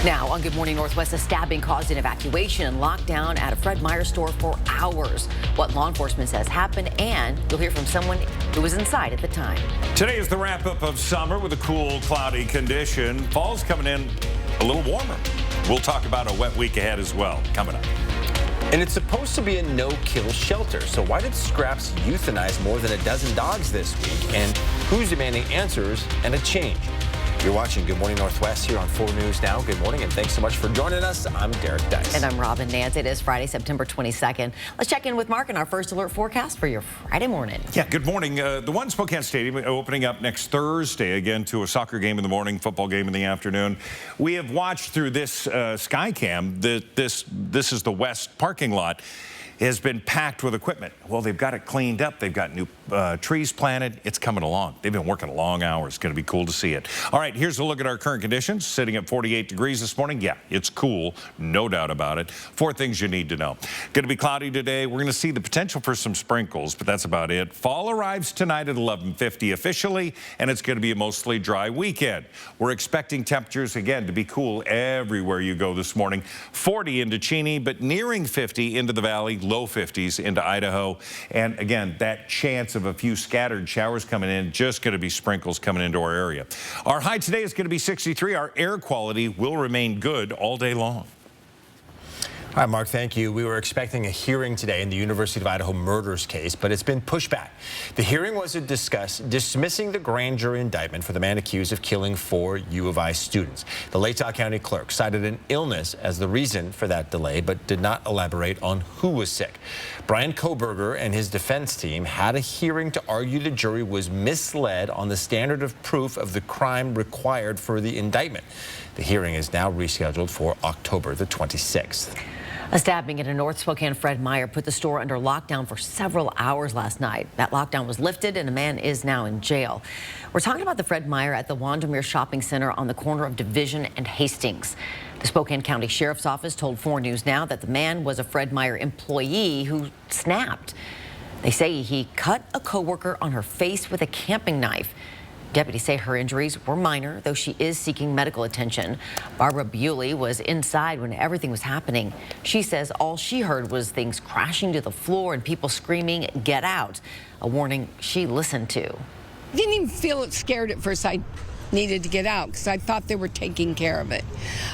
Now on Good Morning Northwest, a stabbing caused an evacuation and lockdown at a Fred Meyer store for hours. What law enforcement says happened, and you'll hear from someone who was inside at the time. Today is the wrap-up of summer with a cool, cloudy condition. Fall's coming in a little warmer. We'll talk about a wet week ahead as well, coming up. And it's supposed to be a no-kill shelter. So why did Scraps euthanize more than a dozen dogs this week? And who's demanding answers and a change? You're watching Good Morning Northwest here on 4 News Now. Good morning, and thanks so much for joining us. I'm Derek Dice. And I'm Robin Nance. It is Friday, September 22nd. Let's check in with Mark in our first alert forecast for your Friday morning. Yeah, good morning. The One Spokane Stadium opening up next Thursday, again, to a soccer game in the morning, football game in the afternoon. We have watched through this Skycam that this is the west parking lot. Has been packed with equipment. Well, they've got it cleaned up. They've got new trees planted. It's coming along. They've been working long hours. It's going to be cool to see it. All right, here's a look at our current conditions. Sitting at 48 degrees this morning. Yeah, it's cool. No doubt about it. 4 things you need to know. Going to be cloudy today. We're going to see the potential for some sprinkles, but that's about it. Fall arrives tonight at 11:50 officially, and it's going to be a mostly dry weekend. We're expecting temperatures, again, to be cool everywhere you go this morning. 40 into Cheney, but nearing 50 into the valley. Low 50s into Idaho. And again, that chance of a few scattered showers coming in, just going to be sprinkles coming into our area. Our high today is going to be 63. Our air quality will remain good all day long. All right, Mark, thank you. We were expecting a hearing today in the University of Idaho murders case, but it's been pushed back. The hearing was to discuss dismissing the grand jury indictment for the man accused of killing 4 U of I students. The Latah County clerk cited an illness as the reason for that delay, but did not elaborate on who was sick. Brian Kohberger and his defense team had a hearing to argue the jury was misled on the standard of proof of the crime required for the indictment. The hearing is now rescheduled for October the 26th. A stabbing at a North Spokane Fred Meyer put the store under lockdown for several hours last night. That lockdown was lifted and a man is now in jail. We're talking about the Fred Meyer at the Wandermere Shopping Center on the corner of Division and Hastings. The Spokane County Sheriff's Office told 4 News Now that the man was a Fred Meyer employee who snapped. They say he cut a coworker on her face with a camping knife. Deputies say her injuries were minor, though she is seeking medical attention. Barbara Bewley was inside when everything was happening. She says all she heard was things crashing to the floor and people screaming, "Get out," a warning she listened to. I didn't even feel scared at first. I needed to get out because I thought they were taking care of it.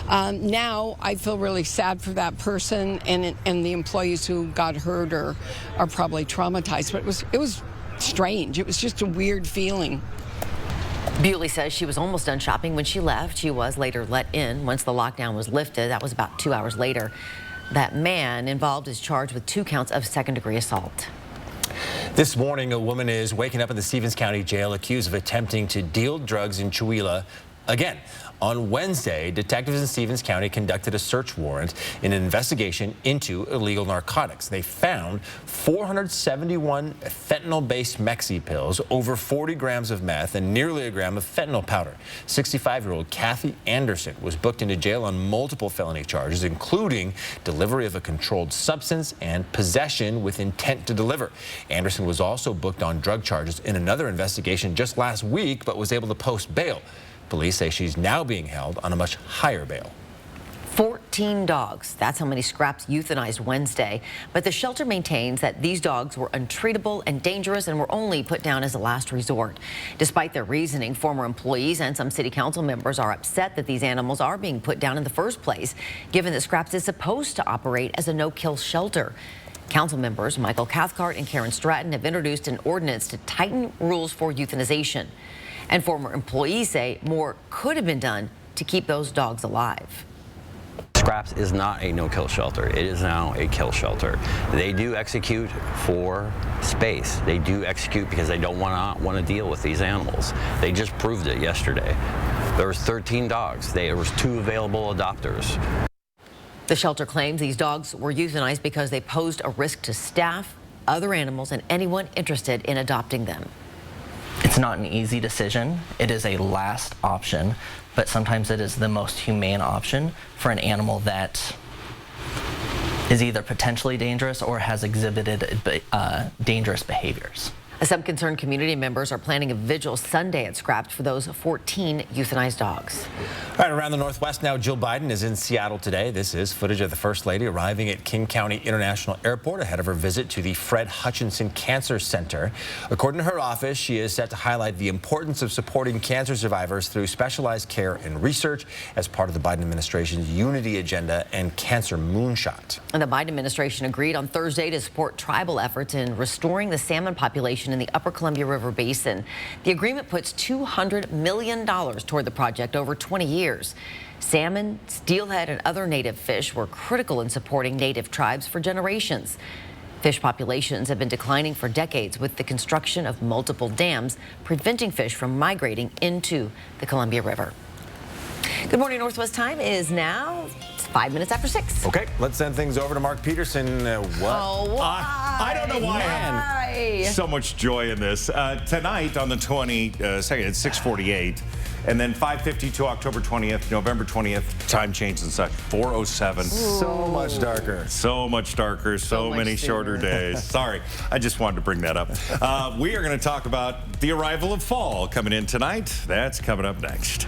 Now I feel really sad for that person and the employees who got hurt or are probably traumatized. But it was strange. It was just a weird feeling. Bewley says she was almost done shopping when she left. She was later let in once the lockdown was lifted. That was about 2 hours later. That man involved is charged with 2 counts of second-degree assault. This morning, a woman is waking up in the Stevens County Jail accused of attempting to deal drugs in Chewelah again. On Wednesday, detectives in Stevens County conducted a search warrant in an investigation into illegal narcotics. They found 471 fentanyl-based Mexi pills, over 40 grams of meth, and nearly a gram of fentanyl powder. 65-year-old Kathy Anderson was booked into jail on multiple felony charges, including delivery of a controlled substance and possession with intent to deliver. Anderson was also booked on drug charges in another investigation just last week, but was able to post bail. Police say she's now being held on a much higher bail. 14 dogs. That's how many Scraps euthanized Wednesday. But the shelter maintains that these dogs were untreatable and dangerous and were only put down as a last resort. Despite their reasoning, former employees and some city council members are upset that these animals are being put down in the first place, given that Scraps is supposed to operate as a no-kill shelter. Council members Michael Cathcart and Karen Stratton have introduced an ordinance to tighten rules for euthanization. And former employees say more could have been done to keep those dogs alive. Scraps is not a no-kill shelter. It is now a kill shelter. They do execute for space. They do execute because they don't want to deal with these animals. They just proved it yesterday. There was 13 dogs. There was 2 available adopters. The shelter claims these dogs were euthanized because they posed a risk to staff, other animals, and anyone interested in adopting them. It's not an easy decision. It is a last option, but sometimes it is the most humane option for an animal that is either potentially dangerous or has exhibited dangerous behaviors. Some concerned community members are planning a vigil Sunday at Scrapped for those 14 euthanized dogs. All right, around the Northwest now, Jill Biden is in Seattle today. This is footage of the First Lady arriving at King County International Airport ahead of her visit to the Fred Hutchinson Cancer Center. According to her office, she is set to highlight the importance of supporting cancer survivors through specialized care and research as part of the Biden administration's Unity Agenda and Cancer Moonshot. And the Biden administration agreed on Thursday to support tribal efforts in restoring the salmon population in the Upper Columbia River Basin. The agreement puts $200 million toward the project over 20 years. Salmon, steelhead, and other native fish were critical in supporting native tribes for generations. Fish populations have been declining for decades with the construction of multiple dams, preventing fish from migrating into the Columbia River. Good morning, Northwest time is now 5 minutes after 6. Okay, let's send things over to Mark Peterson. I don't know why I have so much joy in this. Tonight on the 22nd at 6:48, and then 5:52 October 20th, November 20th, time change and such, 4:07. So much darker. So much darker, so many shorter days. Sorry, I just wanted to bring that up. We are going to talk about the arrival of fall coming in tonight. That's coming up next.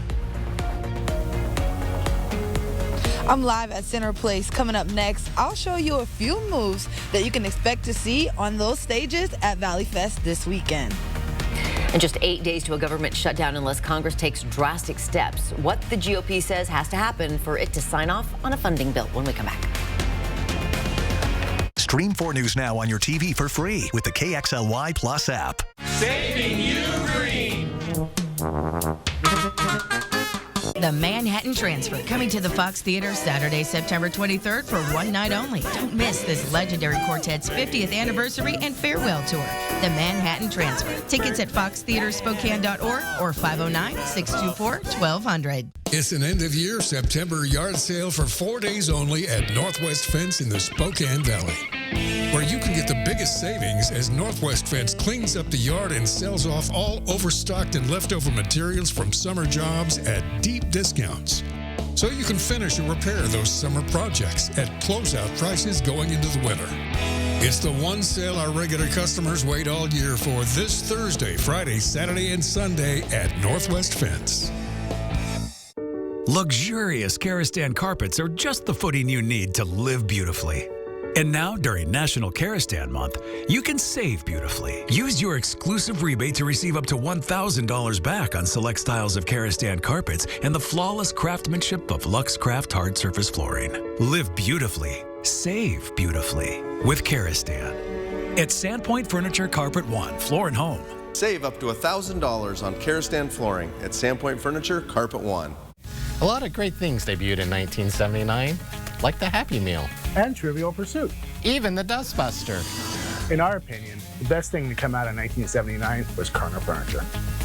I'm live at Center Place. Coming up next, I'll show you a few moves that you can expect to see on those stages at Valley Fest this weekend. And just 8 days to a government shutdown unless Congress takes drastic steps. What the GOP says has to happen for it to sign off on a funding bill when we come back. Stream 4 News now on your TV for free with the KXLY Plus app. Saving you green. The Manhattan Transfer, coming to the Fox Theater Saturday, September 23rd for one night only. Don't miss this legendary quartet's 50th anniversary and farewell tour. The Manhattan Transfer. Tickets at foxtheaterspokane.org or 509-624-1200. It's an end-of-year September yard sale for 4 days only at Northwest Fence in the Spokane Valley, where you can get the biggest savings as Northwest Fence cleans up the yard and sells off all overstocked and leftover materials from summer jobs at deep discounts. So you can finish or repair those summer projects at closeout prices going into the winter. It's the one sale our regular customers wait all year for this Thursday, Friday, Saturday, and Sunday at Northwest Fence. Luxurious Karastan carpets are just the footing you need to live beautifully. And now, during National Karastan Month, you can save beautifully. Use your exclusive rebate to receive up to $1,000 back on select styles of Karastan carpets and the flawless craftsmanship of Lux Craft hard surface flooring. Live beautifully. Save beautifully with Karastan. At Sandpoint Furniture Carpet One, Floor and Home. Save up to $1,000 on Karastan flooring at Sandpoint Furniture Carpet One. A lot of great things debuted in 1979, like the Happy Meal. And Trivial Pursuit. Even the Dustbuster. In our opinion, the best thing to come out in 1979 was Kerner Furniture.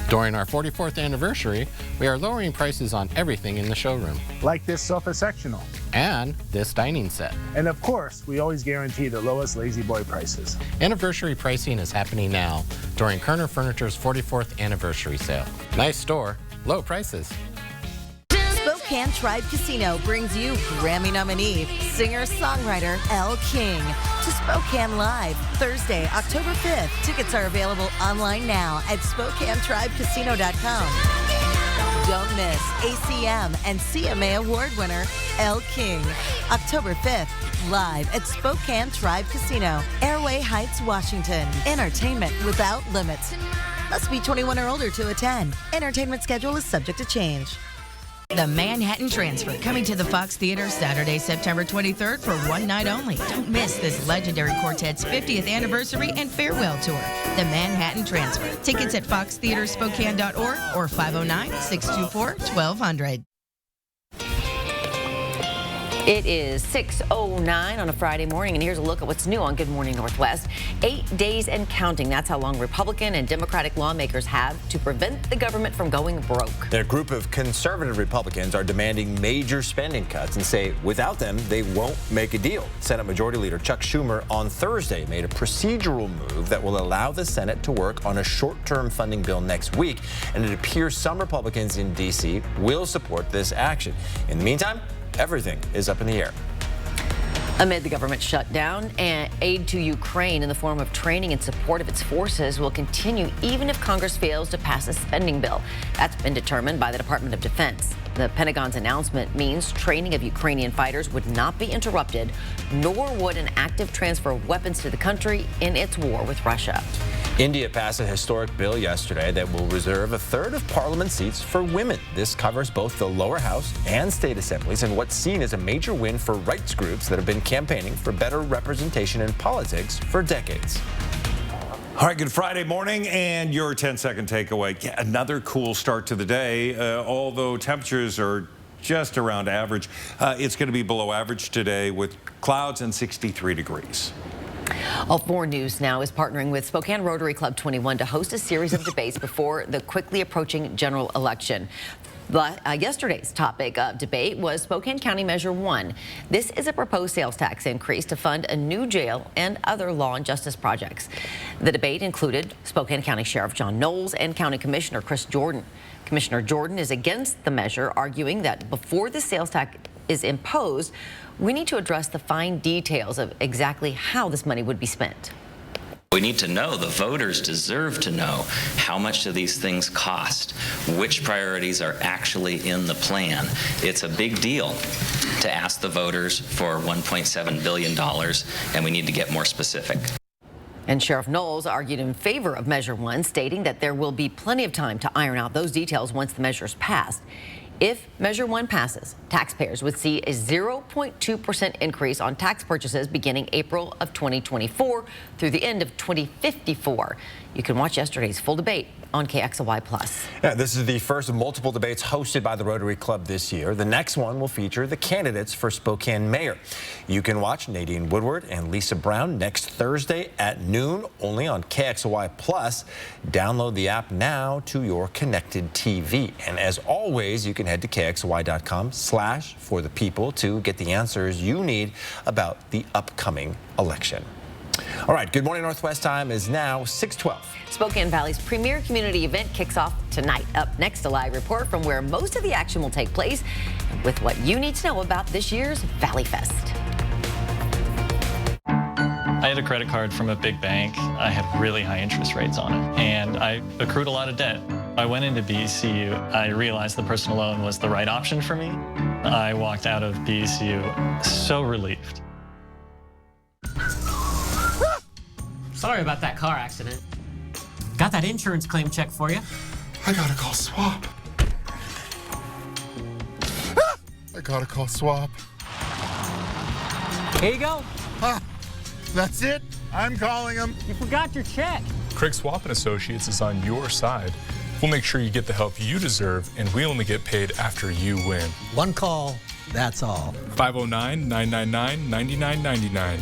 During our 44th anniversary, we are lowering prices on everything in the showroom. Like this sofa sectional. And this dining set. And of course, we always guarantee the lowest Lazy Boy prices. Anniversary pricing is happening now during Kerner Furniture's 44th anniversary sale. Nice store, low prices. Spokane Tribe Casino brings you Grammy nominee, singer-songwriter Elle King to Spokane Live Thursday, October 5th. Tickets are available online now at SpokaneTribeCasino.com. Don't miss ACM and CMA Award winner Elle King, October 5th, live at Spokane Tribe Casino, Airway Heights, Washington. Entertainment without limits. Must be 21 or older to attend. Entertainment schedule is subject to change. The Manhattan Transfer, coming to the Fox Theater Saturday, September 23rd for one night only. Don't miss this legendary quartet's 50th anniversary and farewell tour. The Manhattan Transfer. Tickets at foxtheaterspokane.org or 509-624-1200. It is 6:09 on a Friday morning, and here's a look at what's new on Good Morning Northwest. 8 days and counting. That's how long Republican and Democratic lawmakers have to prevent the government from going broke. A group of conservative Republicans are demanding major spending cuts and say without them, they won't make a deal. Senate Majority Leader Chuck Schumer on Thursday made a procedural move that will allow the Senate to work on a short-term funding bill next week, and it appears some Republicans in D.C. will support this action. In the meantime, everything is up in the air. Amid the government shutdown, and aid to Ukraine in the form of training and support of its forces will continue even if Congress fails to pass a spending bill. That's been determined by the Department of Defense. The Pentagon's announcement means training of Ukrainian fighters would not be interrupted, nor would an active transfer of weapons to the country in its war with Russia. India passed a historic bill yesterday that will reserve a third of parliament seats for women. This covers both the lower house and state assemblies, and what's seen as a major win for rights groups that have been campaigning for better representation in politics for decades. All right, good Friday morning, and your 10-second takeaway. Yeah, another cool start to the day, although temperatures are just around average. It's going to be below average today with clouds and 63 degrees. All 4 News now is partnering with Spokane Rotary Club 21 to host a series of debates before the quickly approaching general election. Yesterday's topic of debate was Spokane County Measure 1. This is a proposed sales tax increase to fund a new jail and other law and justice projects. The debate included Spokane County Sheriff John Knowles and County Commissioner Chris Jordan. Commissioner Jordan is against the measure, arguing that before the sales tax is imposed, we need to address the fine details of exactly how this money would be spent. We need to know, the voters deserve to know, how much do these things cost? Which priorities are actually in the plan? It's a big deal to ask the voters for $1.7 billion, and we need to get more specific. And Sheriff Knowles argued in favor of Measure 1, stating that there will be plenty of time to iron out those details once the measure is passed. If Measure 1 passes, taxpayers would see a 0.2% increase on tax purchases beginning April of 2024 through the end of 2054. You can watch yesterday's full debate on KXLY+. Yeah, this is the first of multiple debates hosted by the Rotary Club this year. The next one will feature the candidates for Spokane Mayor. You can watch Nadine Woodward and Lisa Brown next Thursday at noon, only on KXLY+. Download the app now to your connected TV. And as always, you can head to KXLY.com/forthepeople to get the answers you need about the upcoming election. All right, Good Morning Northwest time is now 6:12. Spokane Valley's premier community event kicks off tonight. Up next, a live report from where most of the action will take place with what you need to know about this year's Valley Fest. I had a credit card from a big bank. I had really high interest rates on it, and I accrued a lot of debt. I went into BECU. I realized the personal loan was the right option for me. I walked out of BECU so relieved. Sorry about that car accident. Got that insurance claim check for you. I gotta call SWAP. I gotta call SWAP. Here you go. That's it. I'm calling them. You forgot your check. Craig Swap & Associates is on your side. We'll make sure you get the help you deserve, and we only get paid after you win. One call, that's all. 509-999-9999.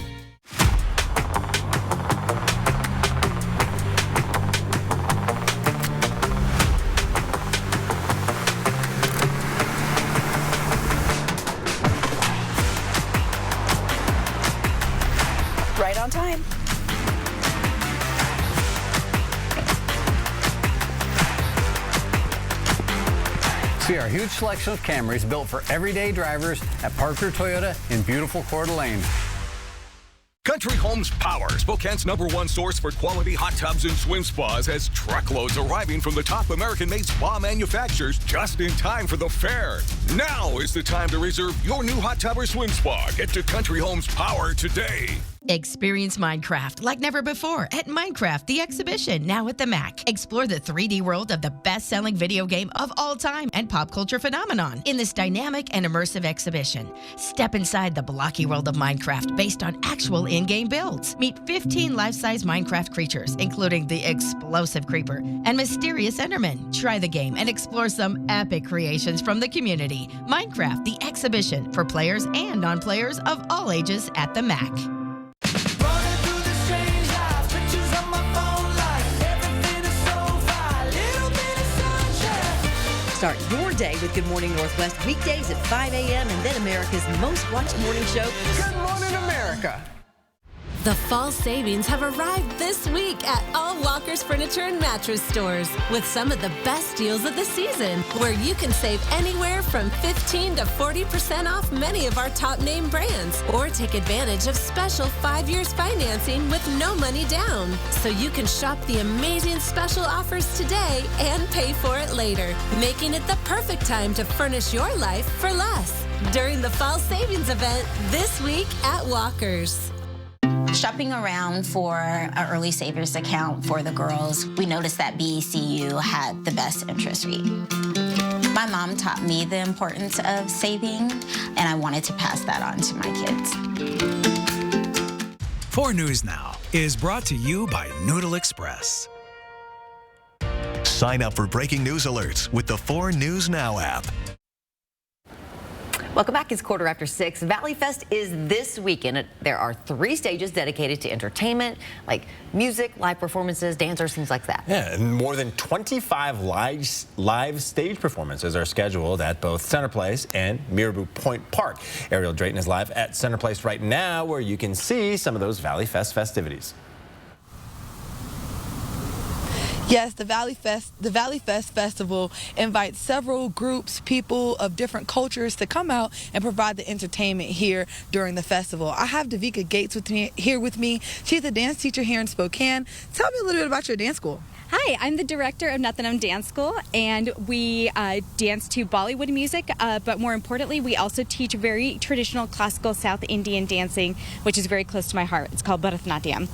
Right on time. See our huge selection of Camrys built for everyday drivers at Parker Toyota in beautiful Coeur d'Alene. Country Homes Power, Spokane's #1 source for quality hot tubs and swim spas, has truckloads arriving from the top American-made spa manufacturers just in time for the fair. Now is the time to reserve your new hot tub or swim spa. Get to Country Homes Power today. Experience Minecraft like never before at Minecraft the Exhibition, now at the MAC. Explore the 3D world of the best-selling video game of all time and pop culture phenomenon in this dynamic and immersive exhibition. Step inside the blocky world of Minecraft based on actual in-game builds. Meet 15 life-size Minecraft creatures, including the explosive creeper and mysterious Enderman. Try the game and explore some epic creations from the community. Minecraft the Exhibition, for players and non-players of all ages at the MAC. Start your day with Good Morning Northwest weekdays at 5 a.m. and then America's most watched morning show, Good Morning America. The fall savings have arrived this week at all Walker's Furniture and Mattress stores with some of the best deals of the season, where you can save anywhere from 15 to 40% off many of our top name brands, or take advantage of special 5 years financing with no money down. So you can shop the amazing special offers today and pay for it later, making it the perfect time to furnish your life for less during the fall savings event this week at Walker's. Shopping around for an early savers account for the girls, we noticed that BECU had the best interest rate. My mom taught me the importance of saving, and I wanted to pass that on to my kids. 4 News Now is brought to you by Noodle Express. Sign up for breaking news alerts with the 4 News Now app. Welcome back. It's 6:15. Valley Fest is this weekend. There are 3 stages dedicated to entertainment, like music, live performances, dancers, things like that. Yeah, and more than 25 live stage performances are scheduled at both Center Place and Mirabou Point Park. Ariel Drayton is live at Center Place right now, where you can see some of those Valley Fest festivities. Yes, the Valley Fest Festival invites several groups, people of different cultures to come out and provide the entertainment here during the festival. I have Davika Gates here with me. She's a dance teacher here in Spokane. Tell me a little bit about your dance school. Hi, I'm the director of Nathanam Dance School, and we dance to Bollywood music, but more importantly, we also teach very traditional classical South Indian dancing, which is very close to my heart. It's called Bharatanatyam.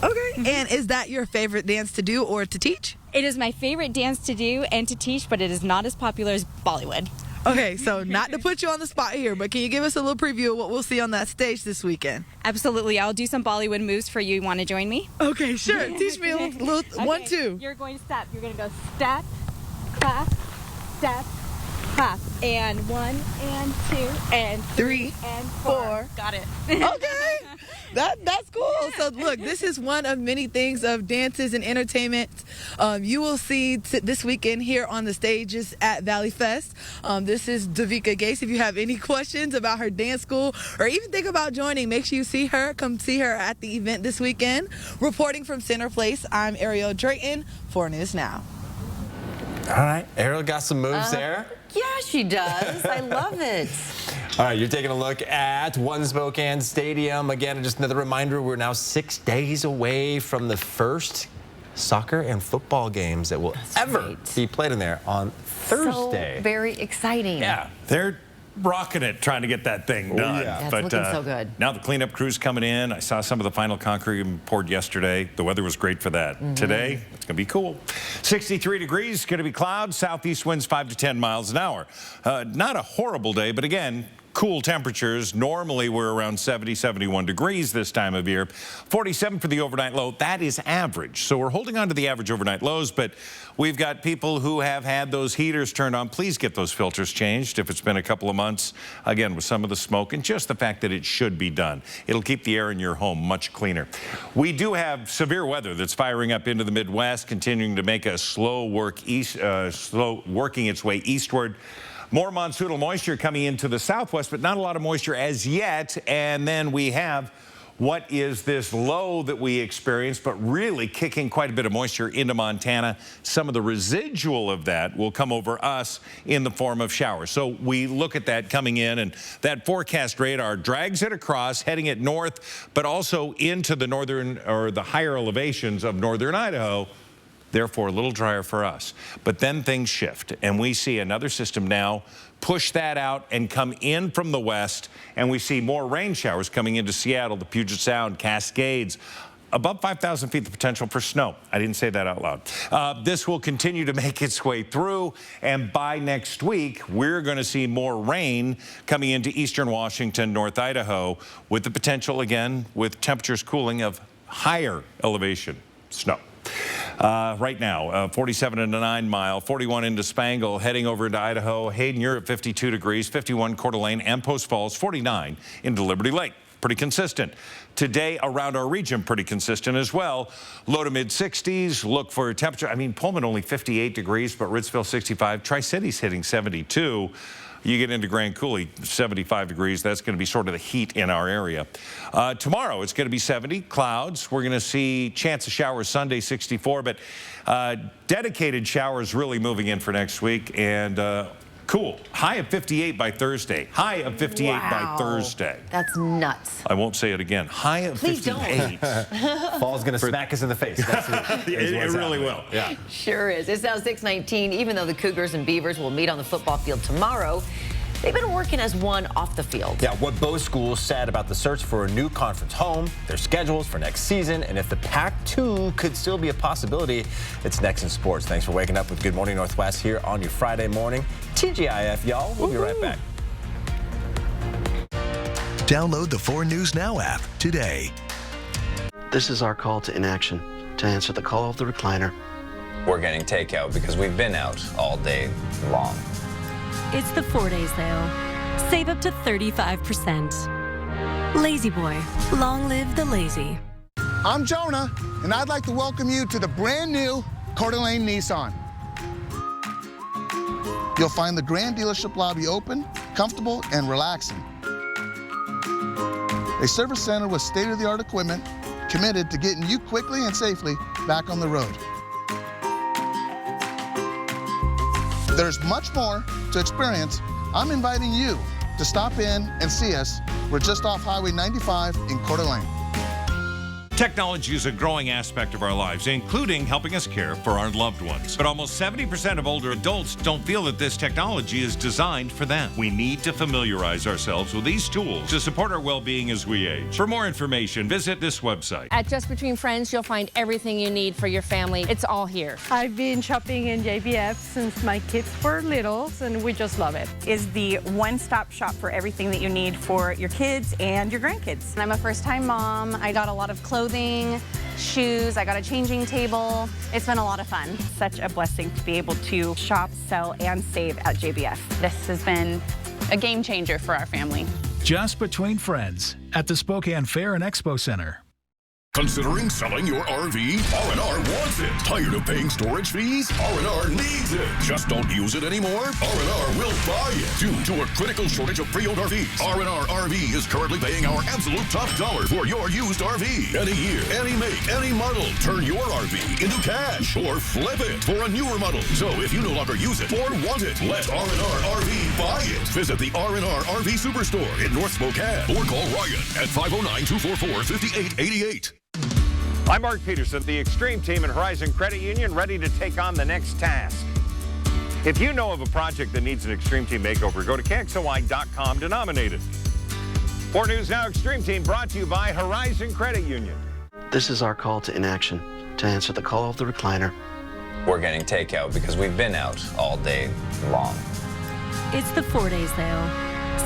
Okay, and is that your favorite dance to do or to teach? It is my favorite dance to do and to teach, but it is not as popular as Bollywood. Okay, so not to put you on the spot here, but can you give us a little preview of what we'll see on that stage this weekend? Absolutely. I'll do some Bollywood moves for you. You want to join me? Okay, sure. Teach me a little okay. 1, 2. You're going to step. You're going to go step, clap, step, clap. And 1 and 2 and 3 and 4. Got it. Okay. That's cool. Yeah. So look, this is one of many things of dances and entertainment you will see this weekend here on the stages at Valley Fest. This is Davika Gates. If you have any questions about her dance school or even think about joining, make sure you see her. Come see her at the event this weekend. Reporting from Center Place, I'm Ariel Drayton, 4 News Now. All right, Ariel got some moves there. Yeah, she does. I love it. All right, you're taking a look at One Spokane Stadium. Again, just another reminder, we're now 6 days away from the first soccer and football games that will ever be played in there on Thursday. So very exciting. Yeah, they're rocking it trying to get that thing done. Yeah. That's looking so good. Now the cleanup crew's coming in. I saw some of the final concrete poured yesterday. The weather was great for that. Today, it's going to be cool. 63 degrees, going to be clouds, southeast winds 5 to 10 miles an hour. Not a horrible day, but again, cool temperatures. Normally we're around 70, 71 degrees this time of year. 47 for the overnight low. That is average. So we're holding on to the average overnight lows, but we've got people who have had those heaters turned on. Please get those filters changed if it's been a couple of months. Again, with some of the smoke and just the fact that it should be done. It'll keep the air in your home much cleaner. We do have severe weather that's firing up into the Midwest, continuing to make a slow working its way eastward. More monsoonal moisture coming into the southwest, but not a lot of moisture as yet. And then we have what is this low that we experienced, but really kicking quite a bit of moisture into Montana. Some of the residual of that will come over us in the form of showers. So we look at that coming in, and that forecast radar drags it across, heading it north, but also into the northern or the higher elevations of northern Idaho. Therefore, a little drier for us. But then things shift, and we see another system now push that out and come in from the west, and we see more rain showers coming into Seattle, the Puget Sound, Cascades. Above 5,000 feet, the potential for snow. I didn't say that out loud. This will continue to make its way through, and by next week, we're going to see more rain coming into eastern Washington, North Idaho, with the potential, again, with temperatures cooling of higher elevation snow. Right now, 47 into 9 Mile, 41 into Spangle, heading over into Idaho. Hayden, you're at 52 degrees, 51 Coeur d'Alene and Post Falls, 49 into Liberty Lake. Pretty consistent. Today around our region, pretty consistent as well. Low to mid 60s. Look for temperature. I mean, Pullman only 58 degrees, but Ritzville 65. Tri-Cities hitting 72. You get into Grand Coulee, 75 degrees. That's going to be sort of the heat in our area. Tomorrow, it's going to be 70, clouds. We're going to see chance of showers Sunday, 64, but dedicated showers really moving in for next week. And cool. High of 58 by Thursday. High of 58 by Thursday. That's nuts. I won't say it again. High of Please 58. Fall's going to smack us in the face. It really will. Yeah. Sure is. It's now 6:19. Even though the Cougars and Beavers will meet on the football field tomorrow, they've been working as one off the field. Yeah, what both schools said about the search for a new conference home, their schedules for next season, and if the Pac-2 could still be a possibility. It's next in sports. Thanks for waking up with Good Morning Northwest here on your Friday morning. TGIF, y'all. We'll be right back. Download the 4 News Now app today. This is our call to inaction, to answer the call of the recliner. We're getting takeout because we've been out all day long. It's the 4-day sale. Save up to 35%. Lazy Boy, long live the lazy. I'm Jonah, and I'd like to welcome you to the brand new Coeur d'Alene Nissan. You'll find the grand dealership lobby open, comfortable, and relaxing. A service center with state-of-the-art equipment committed to getting you quickly and safely back on the road. There's much more to experience. I'm inviting you to stop in and see us. We're just off Highway 95 in Coeur d'Alene. Technology is a growing aspect of our lives, including helping us care for our loved ones. But almost 70% of older adults don't feel that this technology is designed for them. We need to familiarize ourselves with these tools to support our well-being as we age. For more information, visit this website. At Just Between Friends, you'll find everything you need for your family. It's all here. I've been shopping in JBF since my kids were little, and we just love it. Is the one-stop shop for everything that you need for your kids and your grandkids. I'm a first-time mom. I got a lot of clothing, shoes, I got a changing table. It's been a lot of fun. Such a blessing to be able to shop, sell, and save at JBF. This has been a game changer for our family. Just Between Friends at the Spokane Fair and Expo Center. Considering selling your RV? R&R wants it. Tired of paying storage fees? R&R needs it. Just don't use it anymore? R&R will buy it. Due to a critical shortage of pre-owned RVs, R&R RV is currently paying our absolute top dollar for your used RV. Any year, any make, any model. Turn your RV into cash or flip it for a newer model. So if you no longer use it or want it, let R&R RV buy it. Visit the R&R RV Superstore in North Spokane or call Ryan at 509-244-5888. I'm Mark Peterson, the Extreme Team and Horizon Credit Union, ready to take on the next task. If you know of a project that needs an Extreme Team makeover, go to KXLY.com to nominate it. 4 News Now Extreme Team brought to you by Horizon Credit Union. This is our call to inaction, to answer the call of the recliner. We're getting takeout because we've been out all day long. It's the 4-day sale.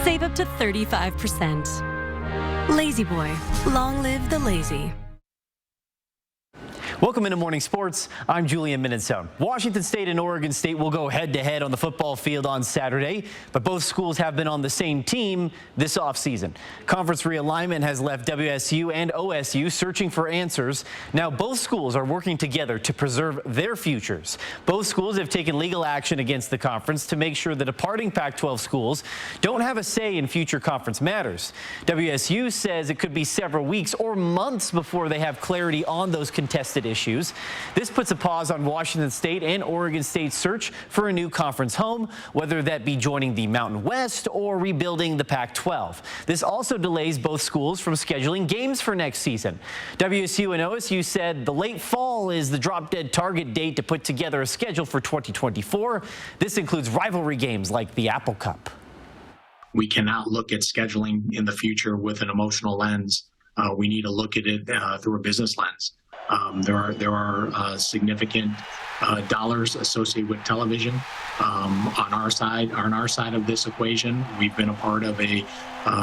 Save up to 35%. Lazy Boy, long live the lazy. Welcome into Morning Sports. I'm Julian Minnesota. Washington State and Oregon State will go head-to-head on the football field on Saturday, but both schools have been on the same team this offseason. Conference realignment has left WSU and OSU searching for answers. Now both schools are working together to preserve their futures. Both schools have taken legal action against the conference to make sure the departing Pac-12 schools don't have a say in future conference matters. WSU says it could be several weeks or months before they have clarity on those contested issues. This puts a pause on Washington State and Oregon State's search for a new conference home, whether that be joining the Mountain West or rebuilding the Pac-12. This also delays both schools from scheduling games for next season. WSU and OSU said the late fall is the drop-dead target date to put together a schedule for 2024. This includes rivalry games like the Apple Cup. We cannot look at scheduling in the future with an emotional lens. We need to look at it through a business lens. There are significant dollars associated with television. On our side of this equation, we've been a part of a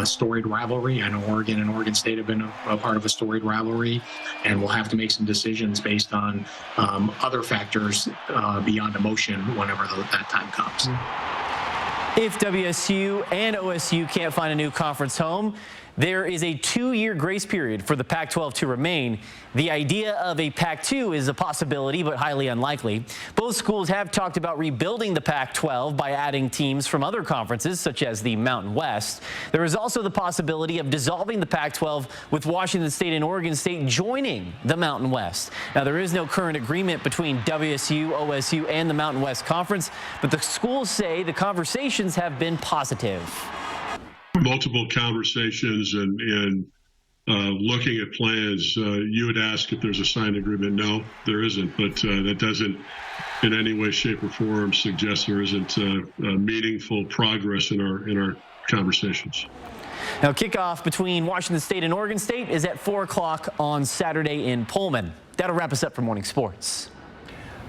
storied rivalry. I know Oregon and Oregon State have been a part of a storied rivalry, and we'll have to make some decisions based on other factors beyond emotion whenever that time comes. If WSU and OSU can't find a new conference home, there is a 2-year grace period for the Pac-12 to remain. The idea of a Pac-2 is a possibility, but highly unlikely. Both schools have talked about rebuilding the Pac-12 by adding teams from other conferences, such as the Mountain West. There is also the possibility of dissolving the Pac-12 with Washington State and Oregon State joining the Mountain West. Now, there is no current agreement between WSU, OSU, and the Mountain West Conference, but the schools say the conversations have been positive. Multiple conversations and looking at plans. You would ask if there's a signed agreement. No, there isn't, but that doesn't in any way, shape, or form suggest there isn't meaningful progress in our conversations. Now, kickoff between Washington State and Oregon State is at 4 o'clock on Saturday in Pullman. That'll wrap us up for Morning Sports.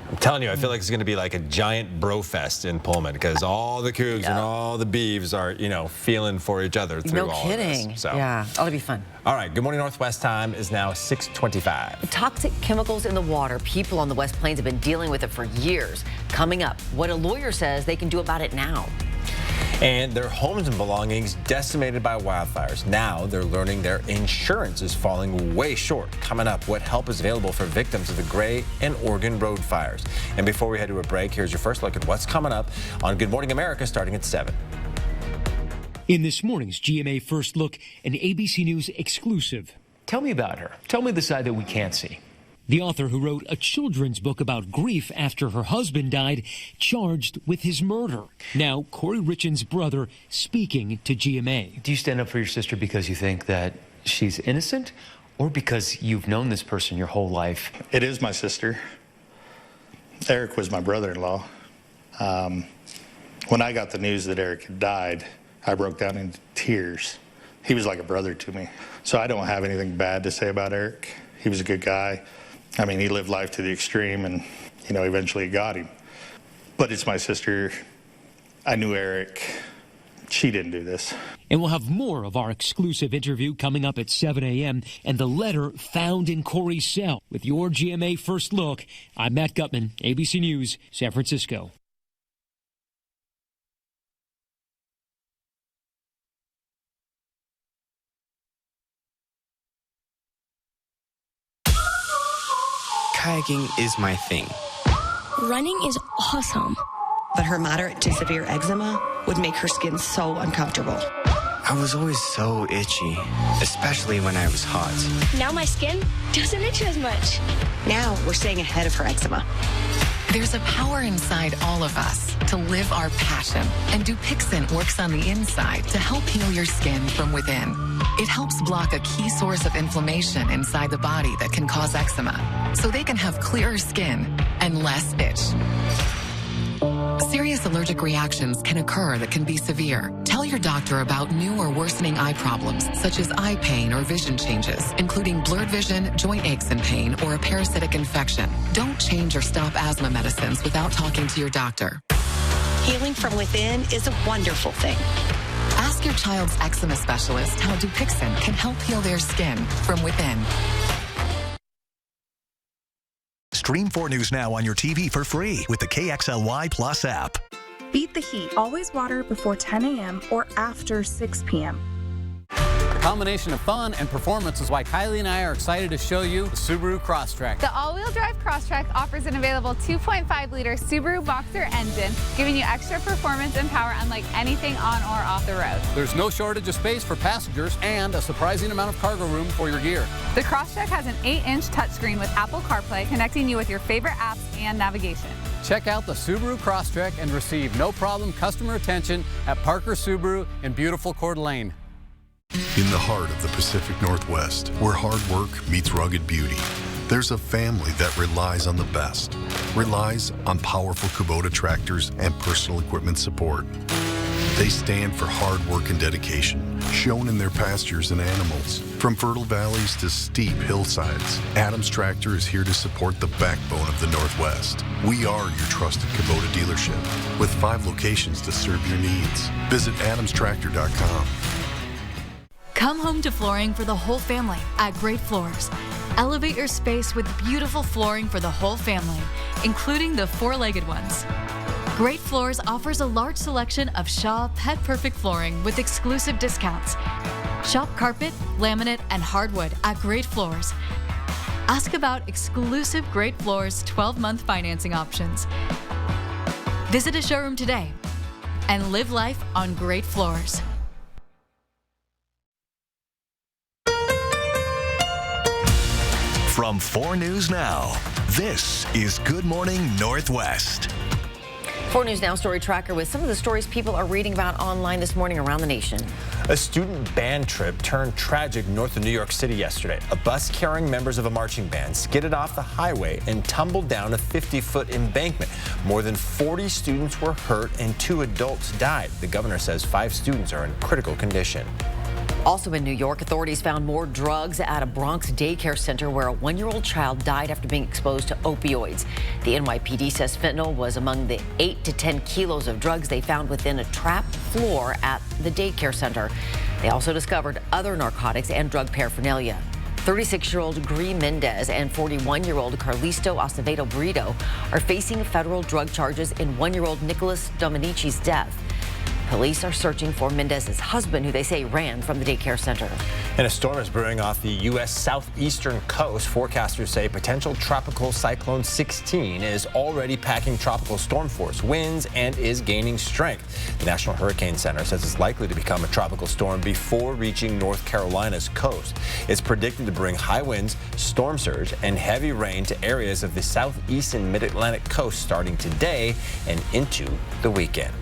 I'm telling you, I feel like it's going to be like a giant bro fest in Pullman because all the Cougs and all the Beavs are, feeling for each other through all of this. So. Yeah, that'll be fun. All right, Good Morning Northwest time is now 6:25. Toxic chemicals in the water. People on the West Plains have been dealing with it for years. Coming up, what a lawyer says they can do about it now. And their homes and belongings decimated by wildfires. Now they're learning their insurance is falling way short. Coming up, what help is available for victims of the Gray and Oregon road fires. And before we head to a break, here's your first look at what's coming up on Good Morning America starting at 7. In this morning's GMA First Look, an ABC News exclusive. Tell me about her. Tell me the side that we can't see. The author who wrote a children's book about grief after her husband died, charged with his murder. Now, Corey Richins' brother speaking to GMA. Do you stand up for your sister because you think that she's innocent or because you've known this person your whole life? It is my sister. Eric was my brother-in-law. When I got the news that Eric had died, I broke down into tears. He was like a brother to me. So I don't have anything bad to say about Eric. He was a good guy. I mean, he lived life to the extreme and, eventually got him. But it's my sister. I knew Eric. She didn't do this. And we'll have more of our exclusive interview coming up at 7 a.m. and the letter found in Corey's cell. With your GMA First Look, I'm Matt Gutman, ABC News, San Francisco. Kayaking is my thing. Running is awesome. But her moderate to severe eczema would make her skin so uncomfortable. I was always so itchy, especially when I was hot. Now my skin doesn't itch as much. Now we're staying ahead of her eczema. There's a power inside all of us to live our passion. And Dupixent works on the inside to help heal your skin from within. It helps block a key source of inflammation inside the body that can cause eczema, so they can have clearer skin and less itch. Serious allergic reactions can occur that can be severe. Tell your doctor about new or worsening eye problems, such as eye pain or vision changes, including blurred vision, joint aches and pain, or a parasitic infection. Don't change or stop asthma medicines without talking to your doctor. Healing from within is a wonderful thing. Ask your child's eczema specialist how Dupixent can help heal their skin from within. Stream 4 News Now on your TV for free with the KXLY Plus app. Beat the heat. Always water before 10 a.m. or after 6 p.m. A combination of fun and performance is why Kylie and I are excited to show you the Subaru Crosstrek. The all-wheel drive Crosstrek offers an available 2.5-liter Subaru Boxer engine, giving you extra performance and power unlike anything on or off the road. There's no shortage of space for passengers and a surprising amount of cargo room for your gear. The Crosstrek has an 8-inch touchscreen with Apple CarPlay, connecting you with your favorite apps and navigation. Check out the Subaru Crosstrek and receive no-problem customer attention at Parker Subaru in beautiful Coeur d'Alene. In the heart of the Pacific Northwest, where hard work meets rugged beauty, there's a family that relies on the best, relies on powerful Kubota tractors and personal equipment support. They stand for hard work and dedication, shown in their pastures and animals. From fertile valleys to steep hillsides, Adams Tractor is here to support the backbone of the Northwest. We are your trusted Kubota dealership, with 5 locations to serve your needs. Visit adamstractor.com. Come home to flooring for the whole family at Great Floors. Elevate your space with beautiful flooring for the whole family, including the 4-legged ones. Great Floors offers a large selection of Shaw Pet Perfect flooring with exclusive discounts. Shop carpet, laminate, and hardwood at Great Floors. Ask about exclusive Great Floors 12-month financing options. Visit a showroom today and live life on Great Floors. From 4 News Now, this is Good Morning Northwest. 4 News Now story tracker with some of the stories people are reading about online this morning around the nation. A student band trip turned tragic north of New York City yesterday. A bus carrying members of a marching band skidded off the highway and tumbled down a 50-foot embankment. More than 40 students were hurt and 2 adults died. The governor says 5 students are in critical condition. Also in New York, authorities found more drugs at a Bronx daycare center where a 1-year-old child died after being exposed to opioids. The NYPD says fentanyl was among the 8 to 10 kilos of drugs they found within a trap floor at the daycare center. They also discovered other narcotics and drug paraphernalia. 36-year-old Gree Mendez and 41-year-old Carlisto Acevedo Brito are facing federal drug charges in 1-year-old Nicholas Domenici's death. Police are searching for Mendez's husband, who they say ran from the daycare center. And a storm is brewing off the U.S. southeastern coast. Forecasters say potential tropical cyclone 16 is already packing tropical storm force winds and is gaining strength. The National Hurricane Center says it's likely to become a tropical storm before reaching North Carolina's coast. It's predicted to bring high winds, storm surge, and heavy rain to areas of the southeast and mid-Atlantic coast starting today and into the weekend.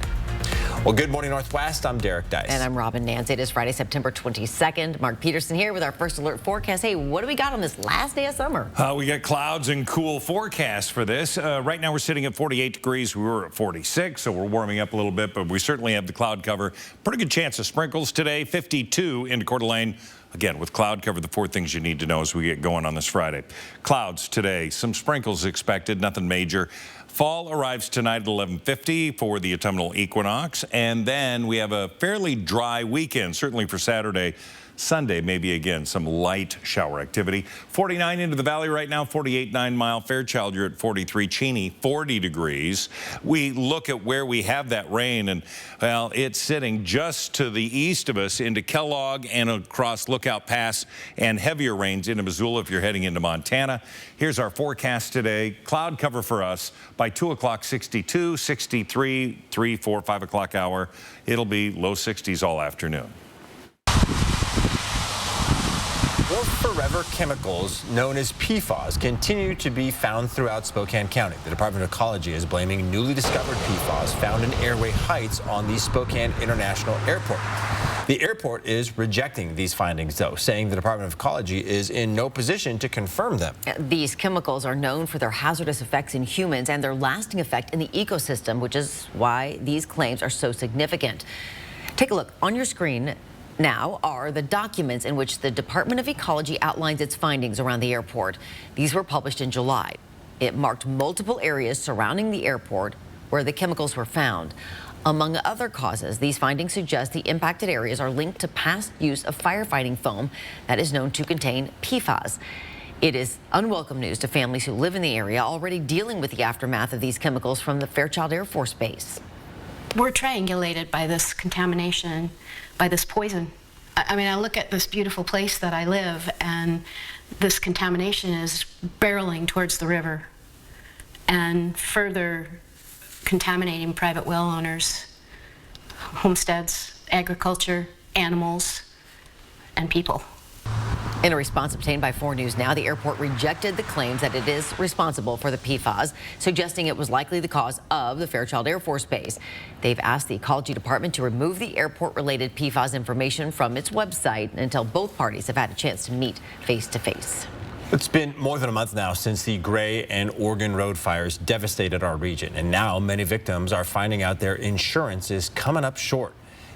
Well, good morning, Northwest. I'm Derek Dice. And I'm Robin Nance. It is Friday, September 22nd. Mark Peterson here with our first alert forecast. Hey, what do we got on this last day of summer? We got clouds and cool forecasts for this. Right now we're sitting at 48 degrees. We were at 46, so we're warming up a little bit, but we certainly have the cloud cover. Pretty good chance of sprinkles today. 52 into Coeur d'Alene. Again, with cloud cover, the 4 things you need to know as we get going on this Friday. Clouds today, some sprinkles expected, nothing major. Fall arrives tonight at 11:50 for the autumnal equinox, and then we have a fairly dry weekend, certainly for Saturday. Sunday, maybe again, some light shower activity. 49 into the valley right now, 48 9 Mile. Fairchild, you're at 43. Cheney, 40 degrees. We look at where we have that rain, and, well, it's sitting just to the east of us into Kellogg and across Lookout Pass, and heavier rains into Missoula if you're heading into Montana. Here's our forecast today. Cloud cover for us by 2 o'clock, 62, 63, 3, 4, 5 o'clock hour. It'll be low 60s all afternoon. Well, forever chemicals known as PFAS continue to be found throughout Spokane County. The Department of Ecology is blaming newly discovered PFAS found in Airway Heights on the Spokane International Airport. The airport is rejecting these findings, though, saying the Department of Ecology is in no position to confirm them. These chemicals are known for their hazardous effects in humans and their lasting effect in the ecosystem, which is why these claims are so significant. Take a look on your screen. Now are the documents in which the Department of Ecology outlines its findings around the airport. These were published in July. It marked multiple areas surrounding the airport where the chemicals were found. Among other causes, these findings suggest the impacted areas are linked to past use of firefighting foam that is known to contain PFAS. It is unwelcome news to families who live in the area already dealing with the aftermath of these chemicals from the Fairchild Air Force Base. We're triangulated by this contamination, by this poison. I mean, I look at this beautiful place that I live, and this contamination is barreling towards the river and further contaminating private well owners, homesteads, agriculture, animals, and people. In a response obtained by 4 News Now, the airport rejected the claims that it is responsible for the PFAS, suggesting it was likely the cause of the Fairchild Air Force Base. They've asked the Ecology Department to remove the airport-related PFAS information from its website until both parties have had a chance to meet face-to-face. It's been more than a month now since the Gray and Oregon Road fires devastated our region, and now many victims are finding out their insurance is coming up short.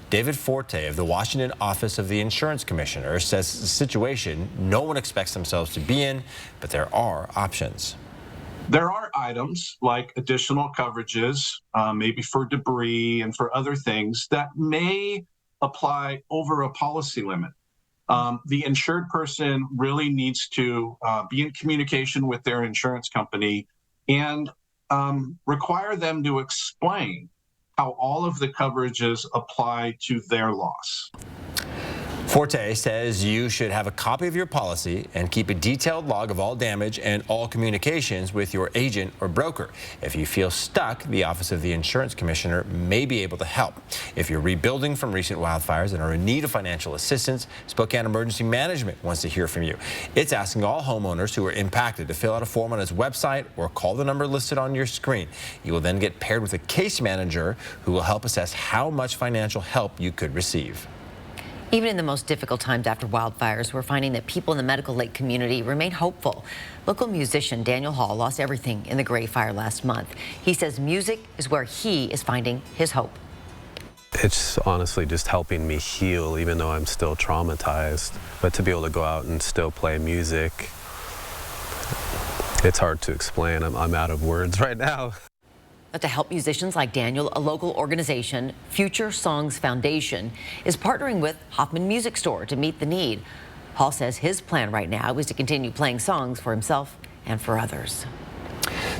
David Forte of the Washington Office of the Insurance Commissioner says it's a situation no one expects themselves to be in, but there are options. There are items like additional coverages, maybe for debris and for other things that may apply over a policy limit. The insured person really needs to be in communication with their insurance company and require them to explain how all of the coverages apply to their loss. Forte says you should have a copy of your policy and keep a detailed log of all damage and all communications with your agent or broker. If you feel stuck, the Office of the Insurance Commissioner may be able to help. If you're rebuilding from recent wildfires and are in need of financial assistance, Spokane Emergency Management wants to hear from you. It's asking all homeowners who are impacted to fill out a form on its website or call the number listed on your screen. You will then get paired with a case manager who will help assess how much financial help you could receive. Even in the most difficult times after wildfires, we're finding that people in the Medical Lake community remain hopeful. Local musician Daniel Hall lost everything in the Gray Fire last month. He says music is where he is finding his hope. It's honestly just helping me heal, even though I'm still traumatized. But to be able to go out and still play music, it's hard to explain. I'm out of words right now. But to help musicians like Daniel, a local organization, Future Songs Foundation, is partnering with Hoffman Music Store to meet the need. Hall says his plan right now is to continue playing songs for himself and for others.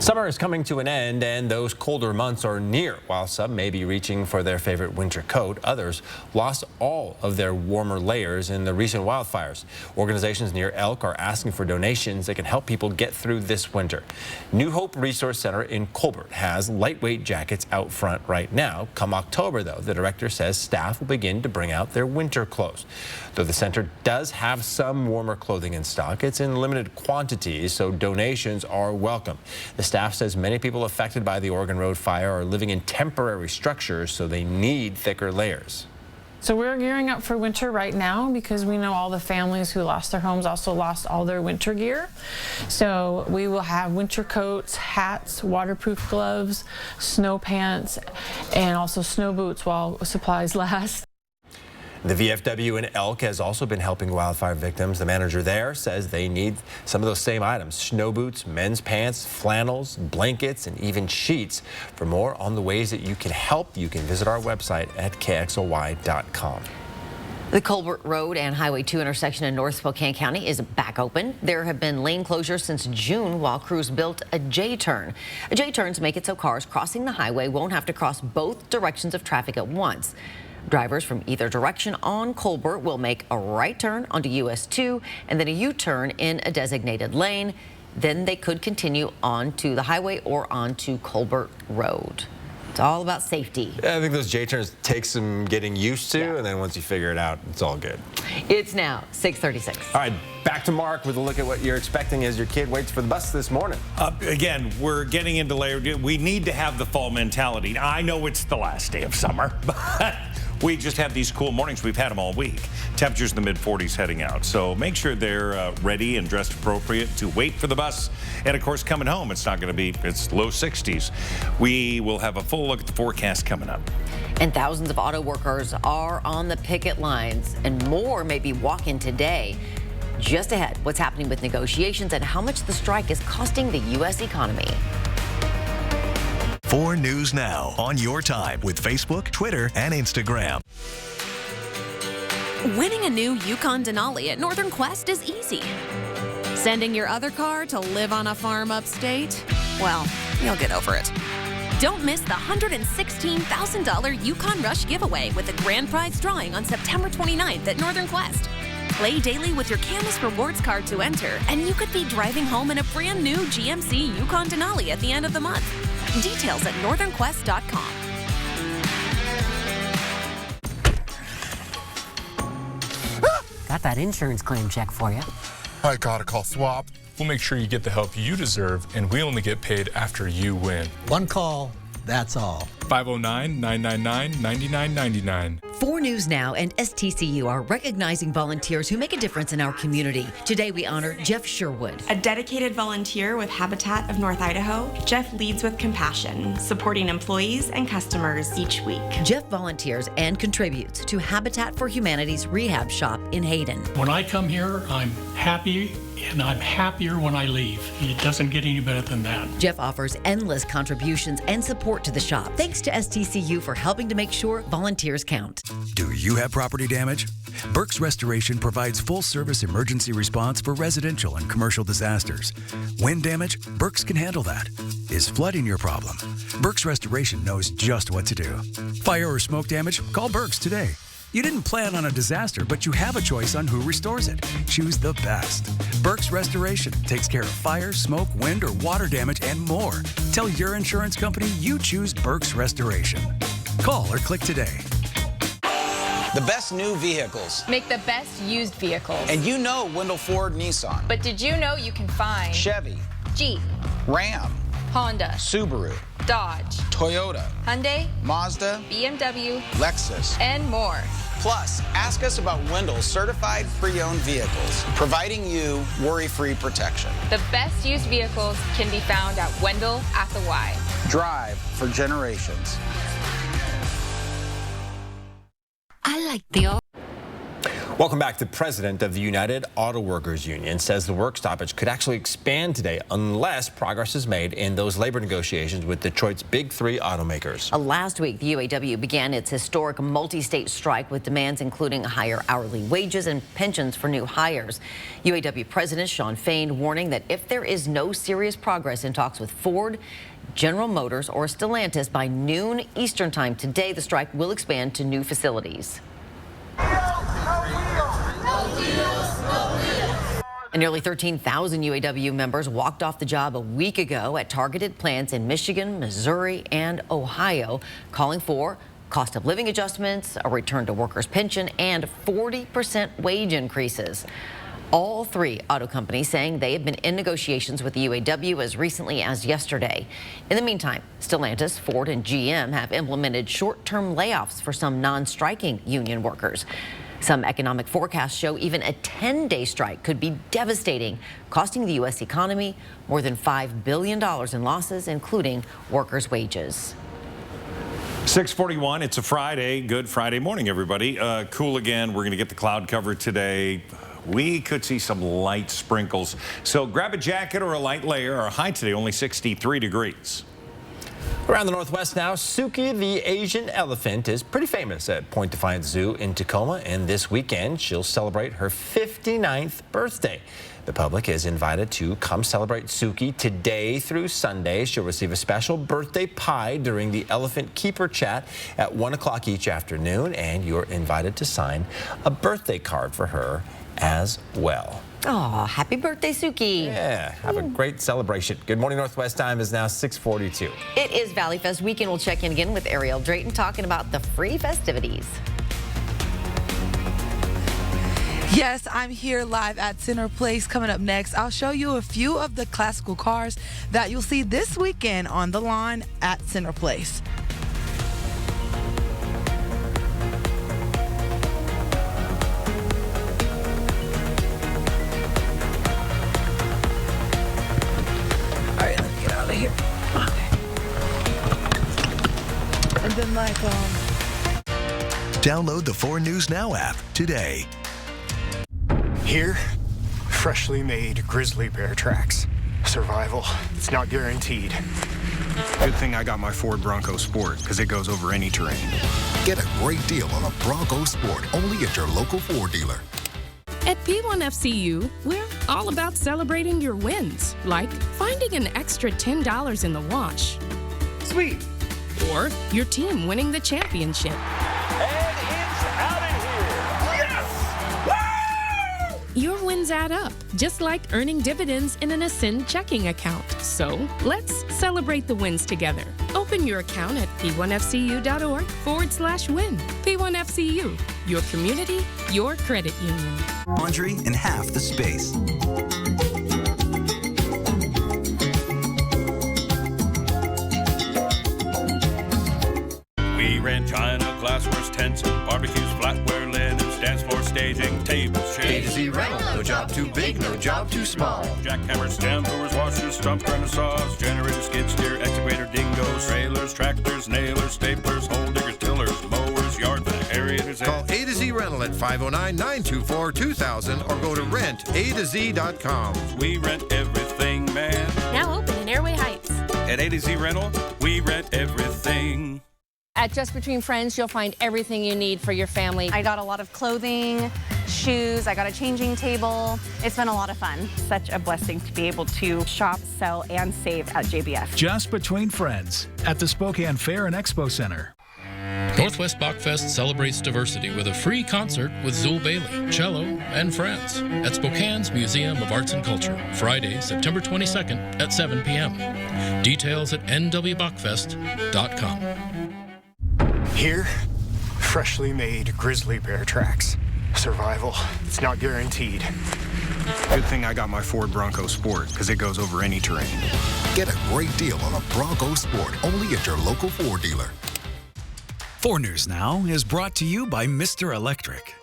Summer is coming to an end and those colder months are near. While some may be reaching for their favorite winter coat, others lost all of their warmer layers in the recent wildfires. Organizations near Elk are asking for donations that can help people get through this winter. New Hope Resource Center in Colbert has lightweight jackets out front right now. Come October, though, the director says staff will begin to bring out their winter clothes. Though the center does have some warmer clothing in stock, it's in limited quantities, so donations are welcome. The staff says many people affected by the Oregon Road fire are living in temporary structures, so they need thicker layers. So we're gearing up for winter right now because we know all the families who lost their homes also lost all their winter gear. So we will have winter coats, hats, waterproof gloves, snow pants, and also snow boots while supplies last. The VFW in Elk has also been helping wildfire victims. The manager there says they need some of those same items: snow boots, men's pants, flannels, blankets, and even sheets. For more on the ways that you can help, you can visit our website at KXLY.com. The Colbert Road and Highway 2 intersection in North Spokane County is back open. There have been lane closures since June while crews built a J-turn. J-turns make it so cars crossing the highway won't have to cross both directions of traffic at once. Drivers from either direction on Colbert will make a right turn onto US 2 and then a U-turn in a designated lane. Then they could continue onto the highway or onto Colbert Road. It's all about safety. Yeah, I think those J-turns take some getting used to, and then once you figure it out, it's all good. It's now 6:36. All right, back to Mark with a look at what you're expecting as your kid waits for the bus this morning. Again, we're getting into layer. We need to have the fall mentality. I know it's the last day of summer, but we just have these cool mornings. We've had them all week. Temperatures in the mid-40s heading out. So make sure they're ready and dressed appropriate to wait for the bus. And of course, coming home, it's not going to be, it's low 60s. We will have a full look at the forecast coming up. And thousands of auto workers are on the picket lines, and more may be walking today. Just ahead, what's happening with negotiations and how much the strike is costing the U.S. economy. 4 News Now on your time with Facebook, Twitter, and Instagram. Winning a new Yukon Denali at Northern Quest is easy. Sending your other car to live on a farm upstate? Well, you'll get over it. Don't miss the $116,000 Yukon Rush giveaway with the grand prize drawing on September 29th at Northern Quest. Play daily with your Camus Rewards card to enter, and you could be driving home in a brand new GMC Yukon Denali at the end of the month. Details at northernquest.com. Got that insurance claim check for you. I gotta call Swap. We'll make sure you get the help you deserve, and we only get paid after you win. One call, that's all. 509-999-9999. 4 News Now and STCU are recognizing volunteers who make a difference in our community. Today we honor Jeff Sherwood. A dedicated volunteer with Habitat of North Idaho, Jeff leads with compassion, supporting employees and customers each week. Jeff volunteers and contributes to Habitat for Humanity's rehab shop in Hayden. When I come here, I'm happy, and I'm happier when I leave. It doesn't get any better than that. Jeff offers endless contributions and support to the shop. Thanks to STCU for helping to make sure volunteers count. Do you have property damage? Burke's Restoration provides full-service emergency response for residential and commercial disasters. Wind damage? Burke's can handle that. Is flooding your problem? Burke's Restoration knows just what to do. Fire or smoke damage? Call Burke's today. You didn't plan on a disaster, but you have a choice on who restores it. Choose the best. Burke's Restoration takes care of fire, smoke, wind, or water damage and more. Tell your insurance company you choose Burke's Restoration. Call or click today. The best new vehicles. Make the best used vehicles. And you know Wendell Ford, Nissan. But did you know you can find Chevy, Jeep, Ram, Honda, Subaru, Dodge, Toyota, Hyundai, Mazda, BMW, Lexus, and more. Plus, ask us about Wendell's certified pre-owned vehicles, providing you worry-free protection. The best used vehicles can be found at Wendell at the Y. Drive for generations. I like the Welcome back. The president of the United Auto Workers Union says the work stoppage could actually expand today unless progress is made in those labor negotiations with Detroit's big three automakers. Last week, the UAW began its historic multi-state strike with demands including higher hourly wages and pensions for new hires. UAW President Shawn Fain warning that if there is no serious progress in talks with Ford, General Motors, or Stellantis by noon Eastern time today, the strike will expand to new facilities. And nearly 13,000 UAW members walked off the job a week ago at targeted plants in Michigan, Missouri, and Ohio, calling for cost of living adjustments, a return to workers' pension, and 40% wage increases. All three auto companies saying they have been in negotiations with the UAW as recently as yesterday. In the meantime, Stellantis, Ford, and GM have implemented short-term layoffs for some non-striking union workers. Some economic forecasts show even a 10-day strike could be devastating, costing the U.S. economy more than $5 billion in losses, including workers' wages. 6:41. It's a Friday. Good Friday morning, everybody. Cool again. We're going to get the cloud cover today. We could see some light sprinkles. So grab a jacket or a light layer. Our high today only 63 degrees. Around the Northwest now, Suki the Asian elephant is pretty famous at Point Defiance Zoo in Tacoma, and this weekend she'll celebrate her 59th birthday. The public is invited to come celebrate Suki today through Sunday. She'll receive a special birthday pie during the Elephant Keeper Chat at 1 o'clock each afternoon, and you're invited to sign a birthday card for her as well. Oh, happy birthday, Suki. Yeah, have a great celebration. Good morning, Northwest. Time is now 6:42. It is Valley Fest weekend. We'll check in again with Ariel Drayton talking about the free festivities. Yes, I'm here live at Center Place. Coming up next, I'll show you a few of the classical cars that you'll see this weekend on the lawn at Center Place. And then Download the 4 News Now app today. Here, freshly made grizzly bear tracks. Survival, it's not guaranteed. Good thing I got my Ford Bronco Sport, because it goes over any terrain. Get a great deal on a Bronco Sport only at your local Ford dealer. At P1FCU, we're all about celebrating your wins, like finding an extra $10 in the wash. Sweet. Or your team winning the championship. And it's out of here. Yes! Woo! Your wins add up, just like earning dividends in an Ascend checking account. So let's celebrate the wins together. Open your account at p1fcu.org/win. P1FCU, your community, your credit union. Laundry in half the space. We rent china, glassware, tents, and barbecues, flatware, linen, stands for staging, tables, chairs. A to Z rental. No job too big, no job too small. Jackhammers, jam doors, washers, stump grinders, saws, generators, skid steer, excavator, dingoes, trailers, tractors, nailers, staplers, hole diggers, tillers, mowers, yard vac, aerators. Call A to Z Rental at 509-924-2000 or go to rentatoz.com. We rent everything, man. Now open in Airway Heights. At A to Z Rental, we rent everything. At Just Between Friends, you'll find everything you need for your family. I got a lot of clothing, shoes. I got a changing table. It's been a lot of fun. Such a blessing to be able to shop, sell, and save at JBF. Just between friends at the Spokane Fair and Expo Center. Northwest Bachfest celebrates diversity with a free concert with Zool Bailey, cello, and friends at Spokane's Museum of Arts and Culture, Friday, September 22nd at 7 p.m. Details at nwbachfest.com. Here, freshly made grizzly bear tracks. Survival, it's not guaranteed. Good thing I got my Ford Bronco Sport, because it goes over any terrain. Get a great deal on a Bronco Sport only at your local Ford dealer. 4 News Now is brought to you by Mr. Electric.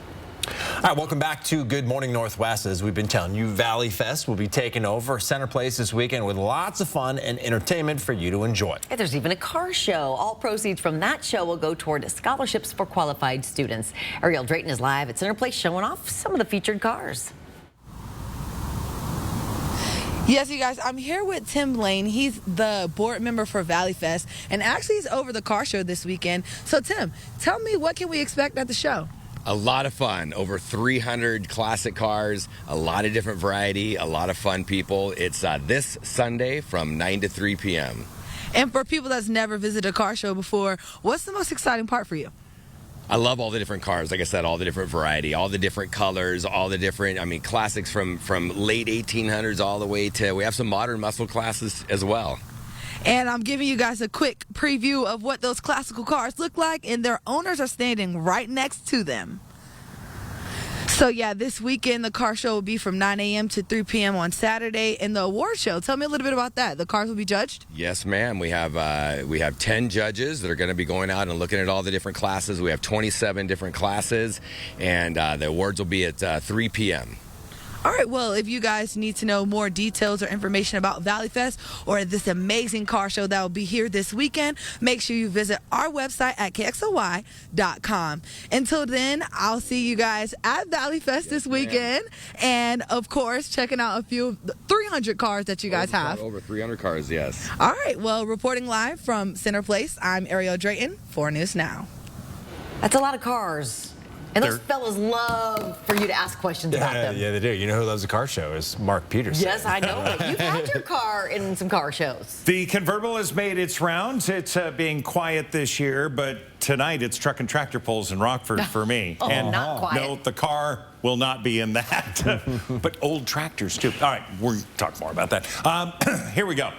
All right, welcome back to Good Morning Northwest. As we've been telling you, Valley Fest will be taking over Center Place this weekend with lots of fun and entertainment for you to enjoy. Hey, there's even a car show. All proceeds from that show will go toward scholarships for qualified students. Ariel Drayton is live at Center Place showing off some of the featured cars. Yes, you guys, I'm here with Tim Lane. He's the board member for Valley Fest, and actually he's over the car show this weekend. So, Tim, tell me, what can we expect at the show? A lot of fun. Over 300 classic cars, a lot of different variety, a lot of fun people. It's this Sunday from 9 to 3 p.m. And for people that's never visited a car show before, what's the most exciting part for you? I love all the different cars. Like I said, all the different variety, all the different colors, all the different, classics from late 1800s all the way to, we have some modern muscle classes as well. And I'm giving you guys a quick preview of what those classical cars look like, and their owners are standing right next to them. So yeah, this weekend the car show will be from 9 a.m. to 3 p.m. on Saturday. And the award show, tell me a little bit about that. The cars will be judged? Yes, ma'am. We have 10 judges that are going to be going out and looking at all the different classes. We have 27 different classes, and the awards will be at 3 p.m. All right, well, if you guys need to know more details or information about Valley Fest or this amazing car show that will be here this weekend, make sure you visit our website at KXLY.com. Until then, I'll see you guys at Valley Fest this weekend. And, of course, checking out a few 300 cars that you guys have. Over 300 cars, yes. All right, well, reporting live from Center Place, I'm Ariel Drayton, 4 News Now. That's a lot of cars. And those fellas love for you to ask questions about them. Yeah, they do. You know who loves a car show is Mark Peterson. Yes, I know. But you've had your car in some car shows. The convertible has made its rounds. It's being quiet this year, but tonight it's truck and tractor pulls in Rockford for me. Oh, and not quiet. No, the car will not be in that. But old tractors, too. All right, we'll talk more about that. Here we go.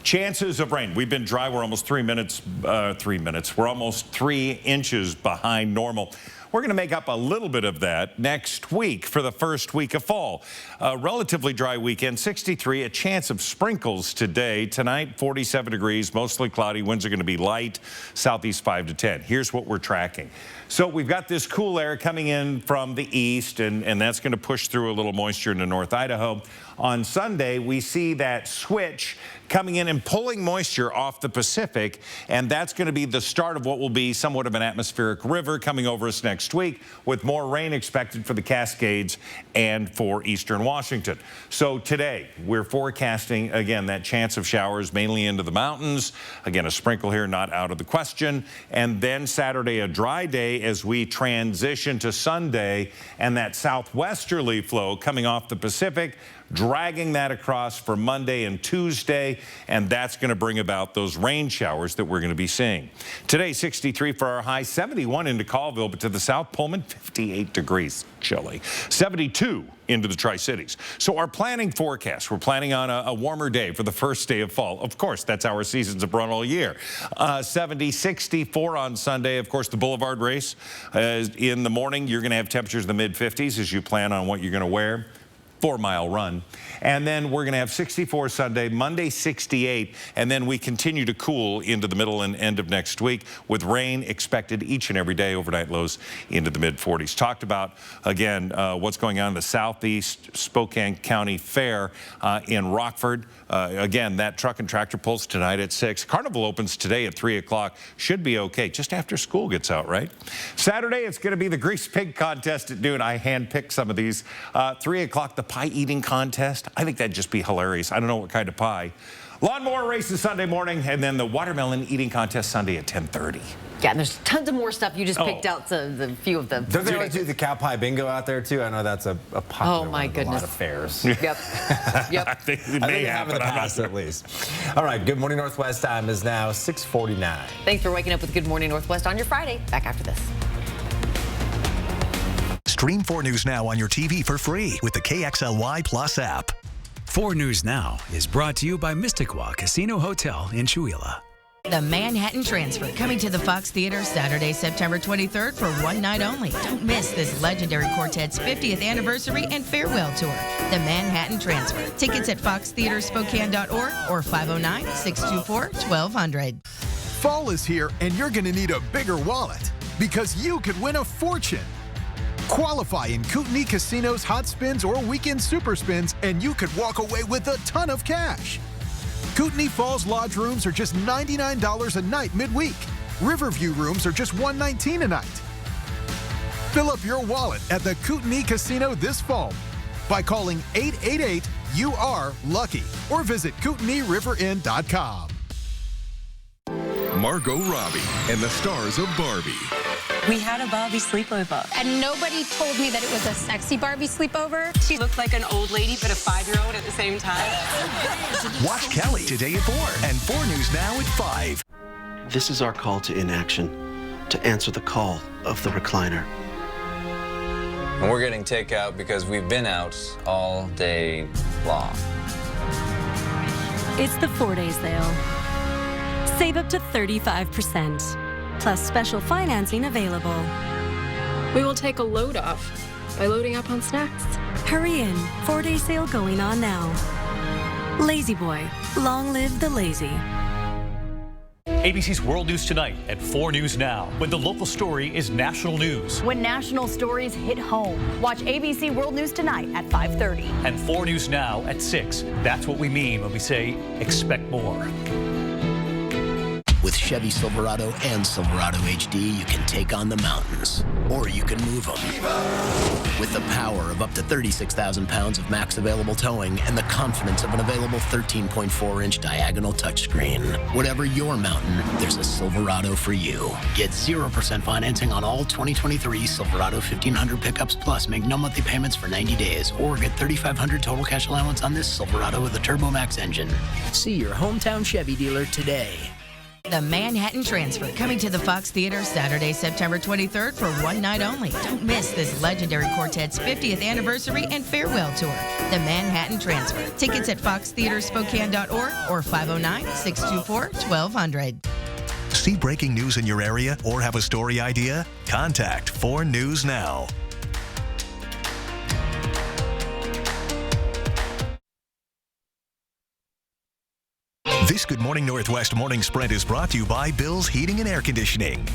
Chances of rain. We've been dry. We're almost 3 minutes. We're almost 3 inches behind normal. We're going to make up a little bit of that next week for the first week of fall. A relatively dry weekend, 63, a chance of sprinkles today. Tonight, 47 degrees, mostly cloudy. Winds are going to be light, southeast 5 to 10. Here's what we're tracking. So we've got this cool air coming in from the east, and that's going to push through a little moisture into North Idaho. On Sunday, we see that switch coming in and pulling moisture off the Pacific, and that's going to be the start of what will be somewhat of an atmospheric river coming over us next week, with more rain expected for the Cascades and for eastern Washington. So today, we're forecasting, again, that chance of showers mainly into the mountains. Again, a sprinkle here, not out of the question. And then Saturday, a dry day as we transition to Sunday, and that southwesterly flow coming off the Pacific, dragging that across for Monday and Tuesday, and that's going to bring about those rain showers that we're going to be seeing. Today, 63 for our high, 71 into Colville, but to the south, Pullman, 58 degrees, chilly. 72 into the Tri-Cities. So our planning forecast, we're planning on a warmer day for the first day of fall. Of course, that's how our seasons have run all year. 70, 64 on Sunday. Of course, the Boulevard race. In the morning, you're going to have temperatures in the mid-50s as you plan on what you're going to wear. 4-mile run. And then we're going to have 64 Sunday, Monday 68, and then we continue to cool into the middle and end of next week with rain expected each and every day, overnight lows into the mid-40s. Talked about, again, what's going on in the Southeast Spokane County Fair in Rockford. Again, that truck and tractor pulls tonight at 6. Carnival opens today at 3 o'clock. Should be okay, just after school gets out, right? Saturday, it's going to be the Grease Pig Contest at noon. I handpicked some of these. 3 o'clock, the pie eating contest. I think that'd just be hilarious. I don't know what kind of pie. Lawnmower races Sunday morning, and then the watermelon eating contest Sunday at 10:30. Yeah, and there's tons of more stuff. You just picked out the few of them. Don't they always do the cow pie bingo out there, too? I know that's a popular one at a lot of fairs. Yep. I think they may have in the past, at least. All right, Good Morning Northwest time is now 6:49. Thanks for waking up with Good Morning Northwest on your Friday. Back after this. Stream 4 News Now on your TV for free with the KXLY Plus app. 4 News Now is brought to you by Mysticwa Casino Hotel in Chewelah. The Manhattan Transfer, coming to the Fox Theater Saturday, September 23rd for one night only. Don't miss this legendary quartet's 50th anniversary and farewell tour. The Manhattan Transfer. Tickets at foxtheaterspokane.org or 509-624-1200. Fall is here, and you're going to need a bigger wallet because you could win a fortune. Qualify in Kootenai Casino's Hot Spins or Weekend Super Spins, and you could walk away with a ton of cash. Kootenai Falls Lodge rooms are just $99 a night midweek. Riverview rooms are just $119 a night. Fill up your wallet at the Kootenai Casino this fall by calling 888-YOU-ARE-LUCKY or visit KootenaiRiverInn.com. Margot Robbie and the stars of Barbie. We had a Barbie sleepover. And nobody told me that it was a sexy Barbie sleepover. She looked like an old lady but a 5-year-old at the same time. Watch Kelly today at 4 and 4 News Now at 5. This is our call to inaction, to answer the call of the recliner. And we're getting takeout because we've been out all day long. It's the 4-day sale. Save up to 35%. Plus special financing available. We will take a load off by loading up on snacks. Hurry in. 4-day sale going on now. Lazy Boy. Long live the lazy. ABC's World News Tonight at 4 News Now, when the local story is national news. When national stories hit home. Watch ABC World News Tonight at 5:30. And 4 News Now at 6. That's what we mean when we say expect more. With Chevy Silverado and Silverado HD, you can take on the mountains, or you can move them. With the power of up to 36,000 pounds of max available towing and the confidence of an available 13.4-inch diagonal touchscreen. Whatever your mountain, there's a Silverado for you. Get 0% financing on all 2023 Silverado 1500 pickups, plus make no monthly payments for 90 days, or get $3,500 total cash allowance on this Silverado with a Turbo Max engine. See your hometown Chevy dealer today. The Manhattan Transfer, coming to the Fox Theater Saturday, September 23rd for one night only. Don't miss this legendary quartet's 50th anniversary and farewell tour. The Manhattan Transfer. Tickets at foxtheaterspokane.org or 509-624-1200. See breaking news in your area or have a story idea? Contact 4 News Now. This Good Morning Northwest morning sprint is brought to you by Bill's Heating and Air Conditioning.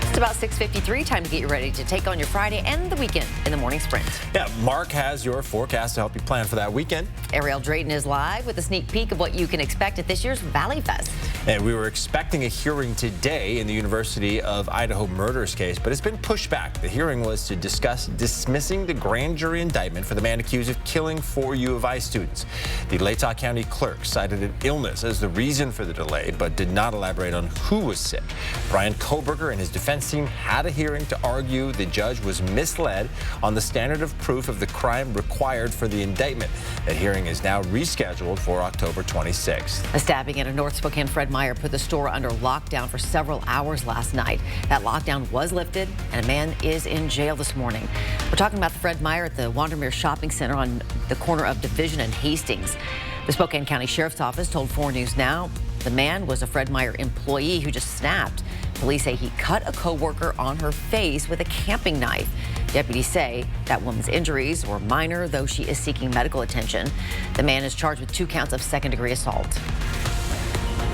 It's about 6:53. Time to get you ready to take on your Friday and the weekend in the morning sprint. Yeah, Mark has your forecast to help you plan for that weekend. Ariel Drayton is live with a sneak peek of what you can expect at this year's Valley Fest. And we were expecting a hearing today in the University of Idaho murders case, but it's been pushed back. The hearing was to discuss dismissing the grand jury indictment for the man accused of killing 4 U of I students. The Latah County clerk cited an illness as the reason for the delay, but did not elaborate on who was sick. Brian Koberger and his defense team had a hearing to argue the judge was misled on the standard of proof of the crime required for the indictment. That hearing is now rescheduled for October 26th. A stabbing at a North Spokane Fred Meyer put the store under lockdown for several hours last night. That lockdown was lifted, and a man is in jail this morning. We're talking about the Fred Meyer at the Wandermere Shopping Center on the corner of Division and Hastings. The Spokane County Sheriff's Office told 4 News Now the man was a Fred Meyer employee who just snapped. Police say he cut a coworker on her face with a camping knife. Deputies say that woman's injuries were minor, though she is seeking medical attention. The man is charged with 2 counts of second-degree assault.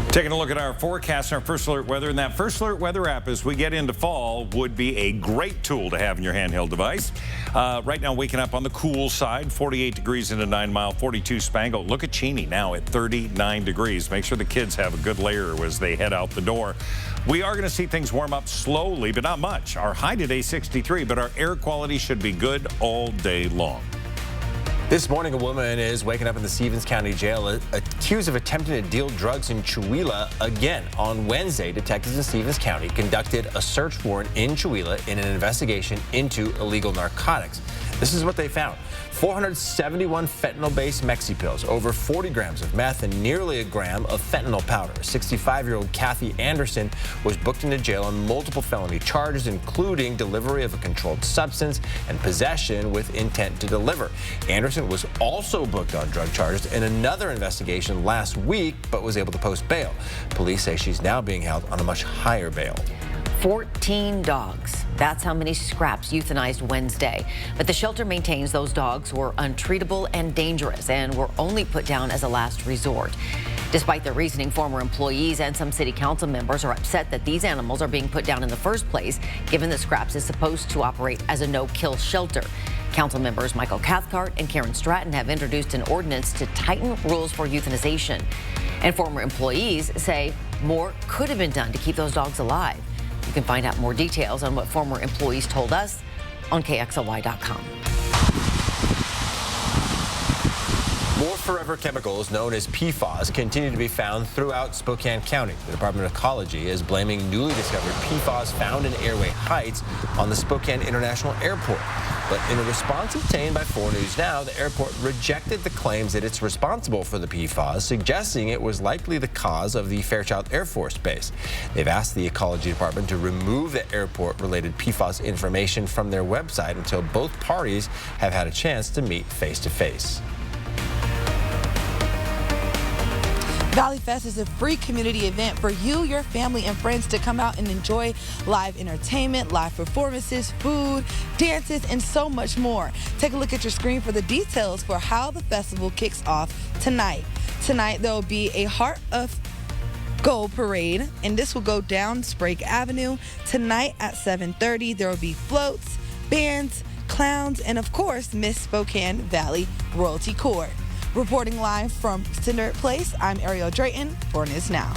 Taking a look at our forecast and our First Alert Weather, and that First Alert Weather app as we get into fall would be a great tool to have in your handheld device. Right now, waking up on the cool side, 48 degrees into 9 Mile, 42 Spangle. Look at Cheney now at 39 degrees. Make sure the kids have a good layer as they head out the door. We are going to see things warm up slowly, but not much. Our high today, 63, but our air quality should be good all day long. This morning, a woman is waking up in the Stevens County Jail accused of attempting to deal drugs in Chewelah again. On Wednesday, detectives in Stevens County conducted a search warrant in Chewelah in an investigation into illegal narcotics. This is what they found. 471 fentanyl-based Mexi pills, over 40 grams of meth, and nearly a gram of fentanyl powder. 65-year-old Kathy Anderson was booked into jail on multiple felony charges, including delivery of a controlled substance and possession with intent to deliver. Anderson was also booked on drug charges in another investigation last week, but was able to post bail. Police say she's now being held on a much higher bail. 14 dogs. That's how many scraps euthanized Wednesday. But the shelter maintains those dogs were untreatable and dangerous and were only put down as a last resort. Despite their reasoning, former employees and some city council members are upset that these animals are being put down in the first place, given that Scraps is supposed to operate as a no-kill shelter. Council members Michael Cathcart and Karen Stratton have introduced an ordinance to tighten rules for euthanization. And former employees say more could have been done to keep those dogs alive. You can find out more details on what former employees told us on KXLY.com. More forever chemicals known as PFAS continue to be found throughout Spokane County. The Department of Ecology is blaming newly discovered PFAS found in Airway Heights on the Spokane International Airport. But in a response obtained by 4 News Now, the airport rejected the claims that it's responsible for the PFAS, suggesting it was likely the cause of the Fairchild Air Force Base. They've asked the Ecology Department to remove the airport-related PFAS information from their website until both parties have had a chance to meet face-to-face. Valley Fest is a free community event for you, your family, and friends to come out and enjoy live entertainment, live performances, food, dances, and so much more. Take a look at your screen for the details for how the festival kicks off tonight. Tonight, there will be a Heart of Gold parade, and this will go down Sprague Avenue. Tonight at 7:30, there will be floats, bands, clowns, and of course, Miss Spokane Valley Royalty Court. Reporting live from Cinder Place, I'm Ariel Drayton, 4 News Now.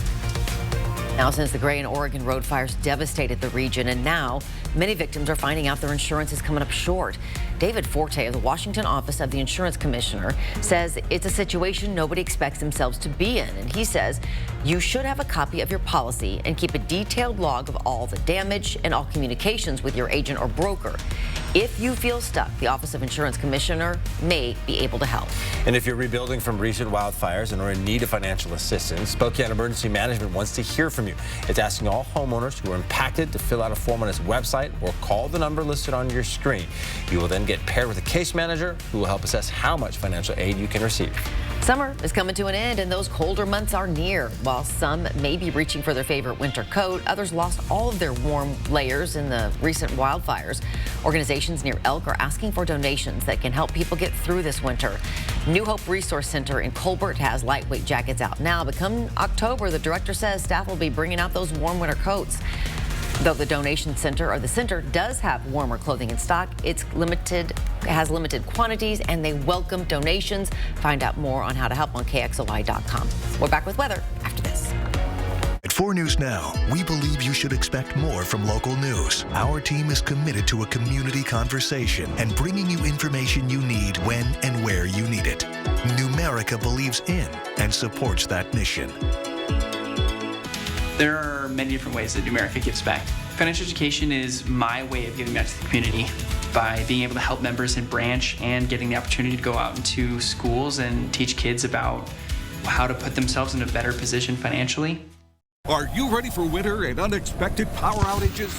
Now, since the Gray and Oregon road fires devastated the region, and now many victims are finding out their insurance is coming up short. David Forte of the Washington Office of the Insurance Commissioner says it's a situation nobody expects themselves to be in. And he says you should have a copy of your policy and keep a detailed log of all the damage and all communications with your agent or broker. If you feel stuck, the Office of Insurance Commissioner may be able to help. And if you're rebuilding from recent wildfires and are in need of financial assistance, Spokane Emergency Management wants to hear from you. It's asking all homeowners who are impacted to fill out a form on its website or call the number listed on your screen. You will then get paired with a case manager who will help assess how much financial aid you can receive. Summer is coming to an end and those colder months are near. While some may be reaching for their favorite winter coat, others lost all of their warm layers in the recent wildfires. Organizations near Elk are asking for donations that can help people get through this winter. New Hope Resource Center in Colbert has lightweight jackets out now, but come October, the director says staff will be bringing out those warm winter coats. Though the donation center or the center does have warmer clothing in stock, it has limited quantities and they welcome donations. Find out more on how to help on KXLY.com. We're back with weather after this. At 4 News Now, we believe you should expect more from local news. Our team is committed to a community conversation and bringing you information you need when and where you need it. Numerica believes in and supports that mission. There are many different ways that Numerica gives back. Financial education is my way of giving back to the community by being able to help members in branch and getting the opportunity to go out into schools and teach kids about how to put themselves in a better position financially. Are you ready for winter and unexpected power outages?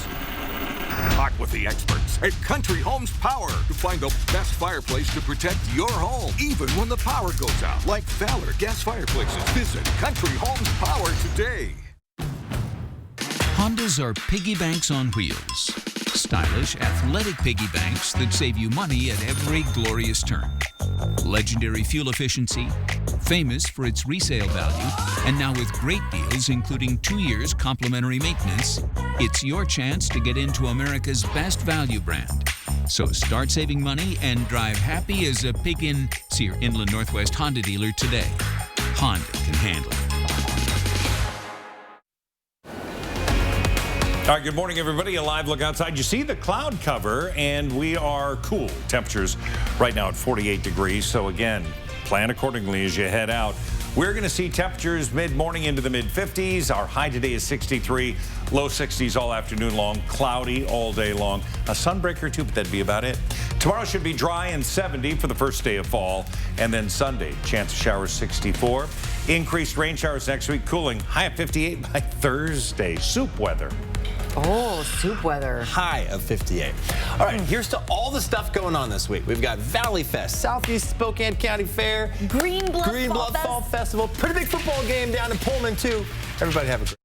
Talk with the experts at Country Homes Power to find the best fireplace to protect your home, even when the power goes out. Like Valor Gas Fireplaces. Visit Country Homes Power today. Hondas are piggy banks on wheels. Stylish, athletic piggy banks that save you money at every glorious turn. Legendary fuel efficiency, famous for its resale value, and now with great deals including 2 years complimentary maintenance, it's your chance to get into America's best value brand. So start saving money and drive happy as a pig in. See your Inland Northwest Honda dealer today. Honda can handle it. All right, good morning, everybody. A live look outside. You see the cloud cover, and we are cool. Temperatures right now at 48 degrees. So, again, plan accordingly as you head out. We're going to see temperatures mid-morning into the mid-50s. Our high today is 63, low 60s all afternoon long, cloudy all day long. A sunbreaker or two, but that'd be about it. Tomorrow should be dry and 70 for the first day of fall. And then Sunday, chance of showers 64. Increased rain showers next week, cooling. High of 58 by Thursday. Soup weather. Oh, soup weather. High of 58. All right, here's to all the stuff going on this week. We've got Valley Fest, Southeast Spokane County Fair, Green Bluff Fall Festival, pretty big football game down in Pullman, too. Everybody have a great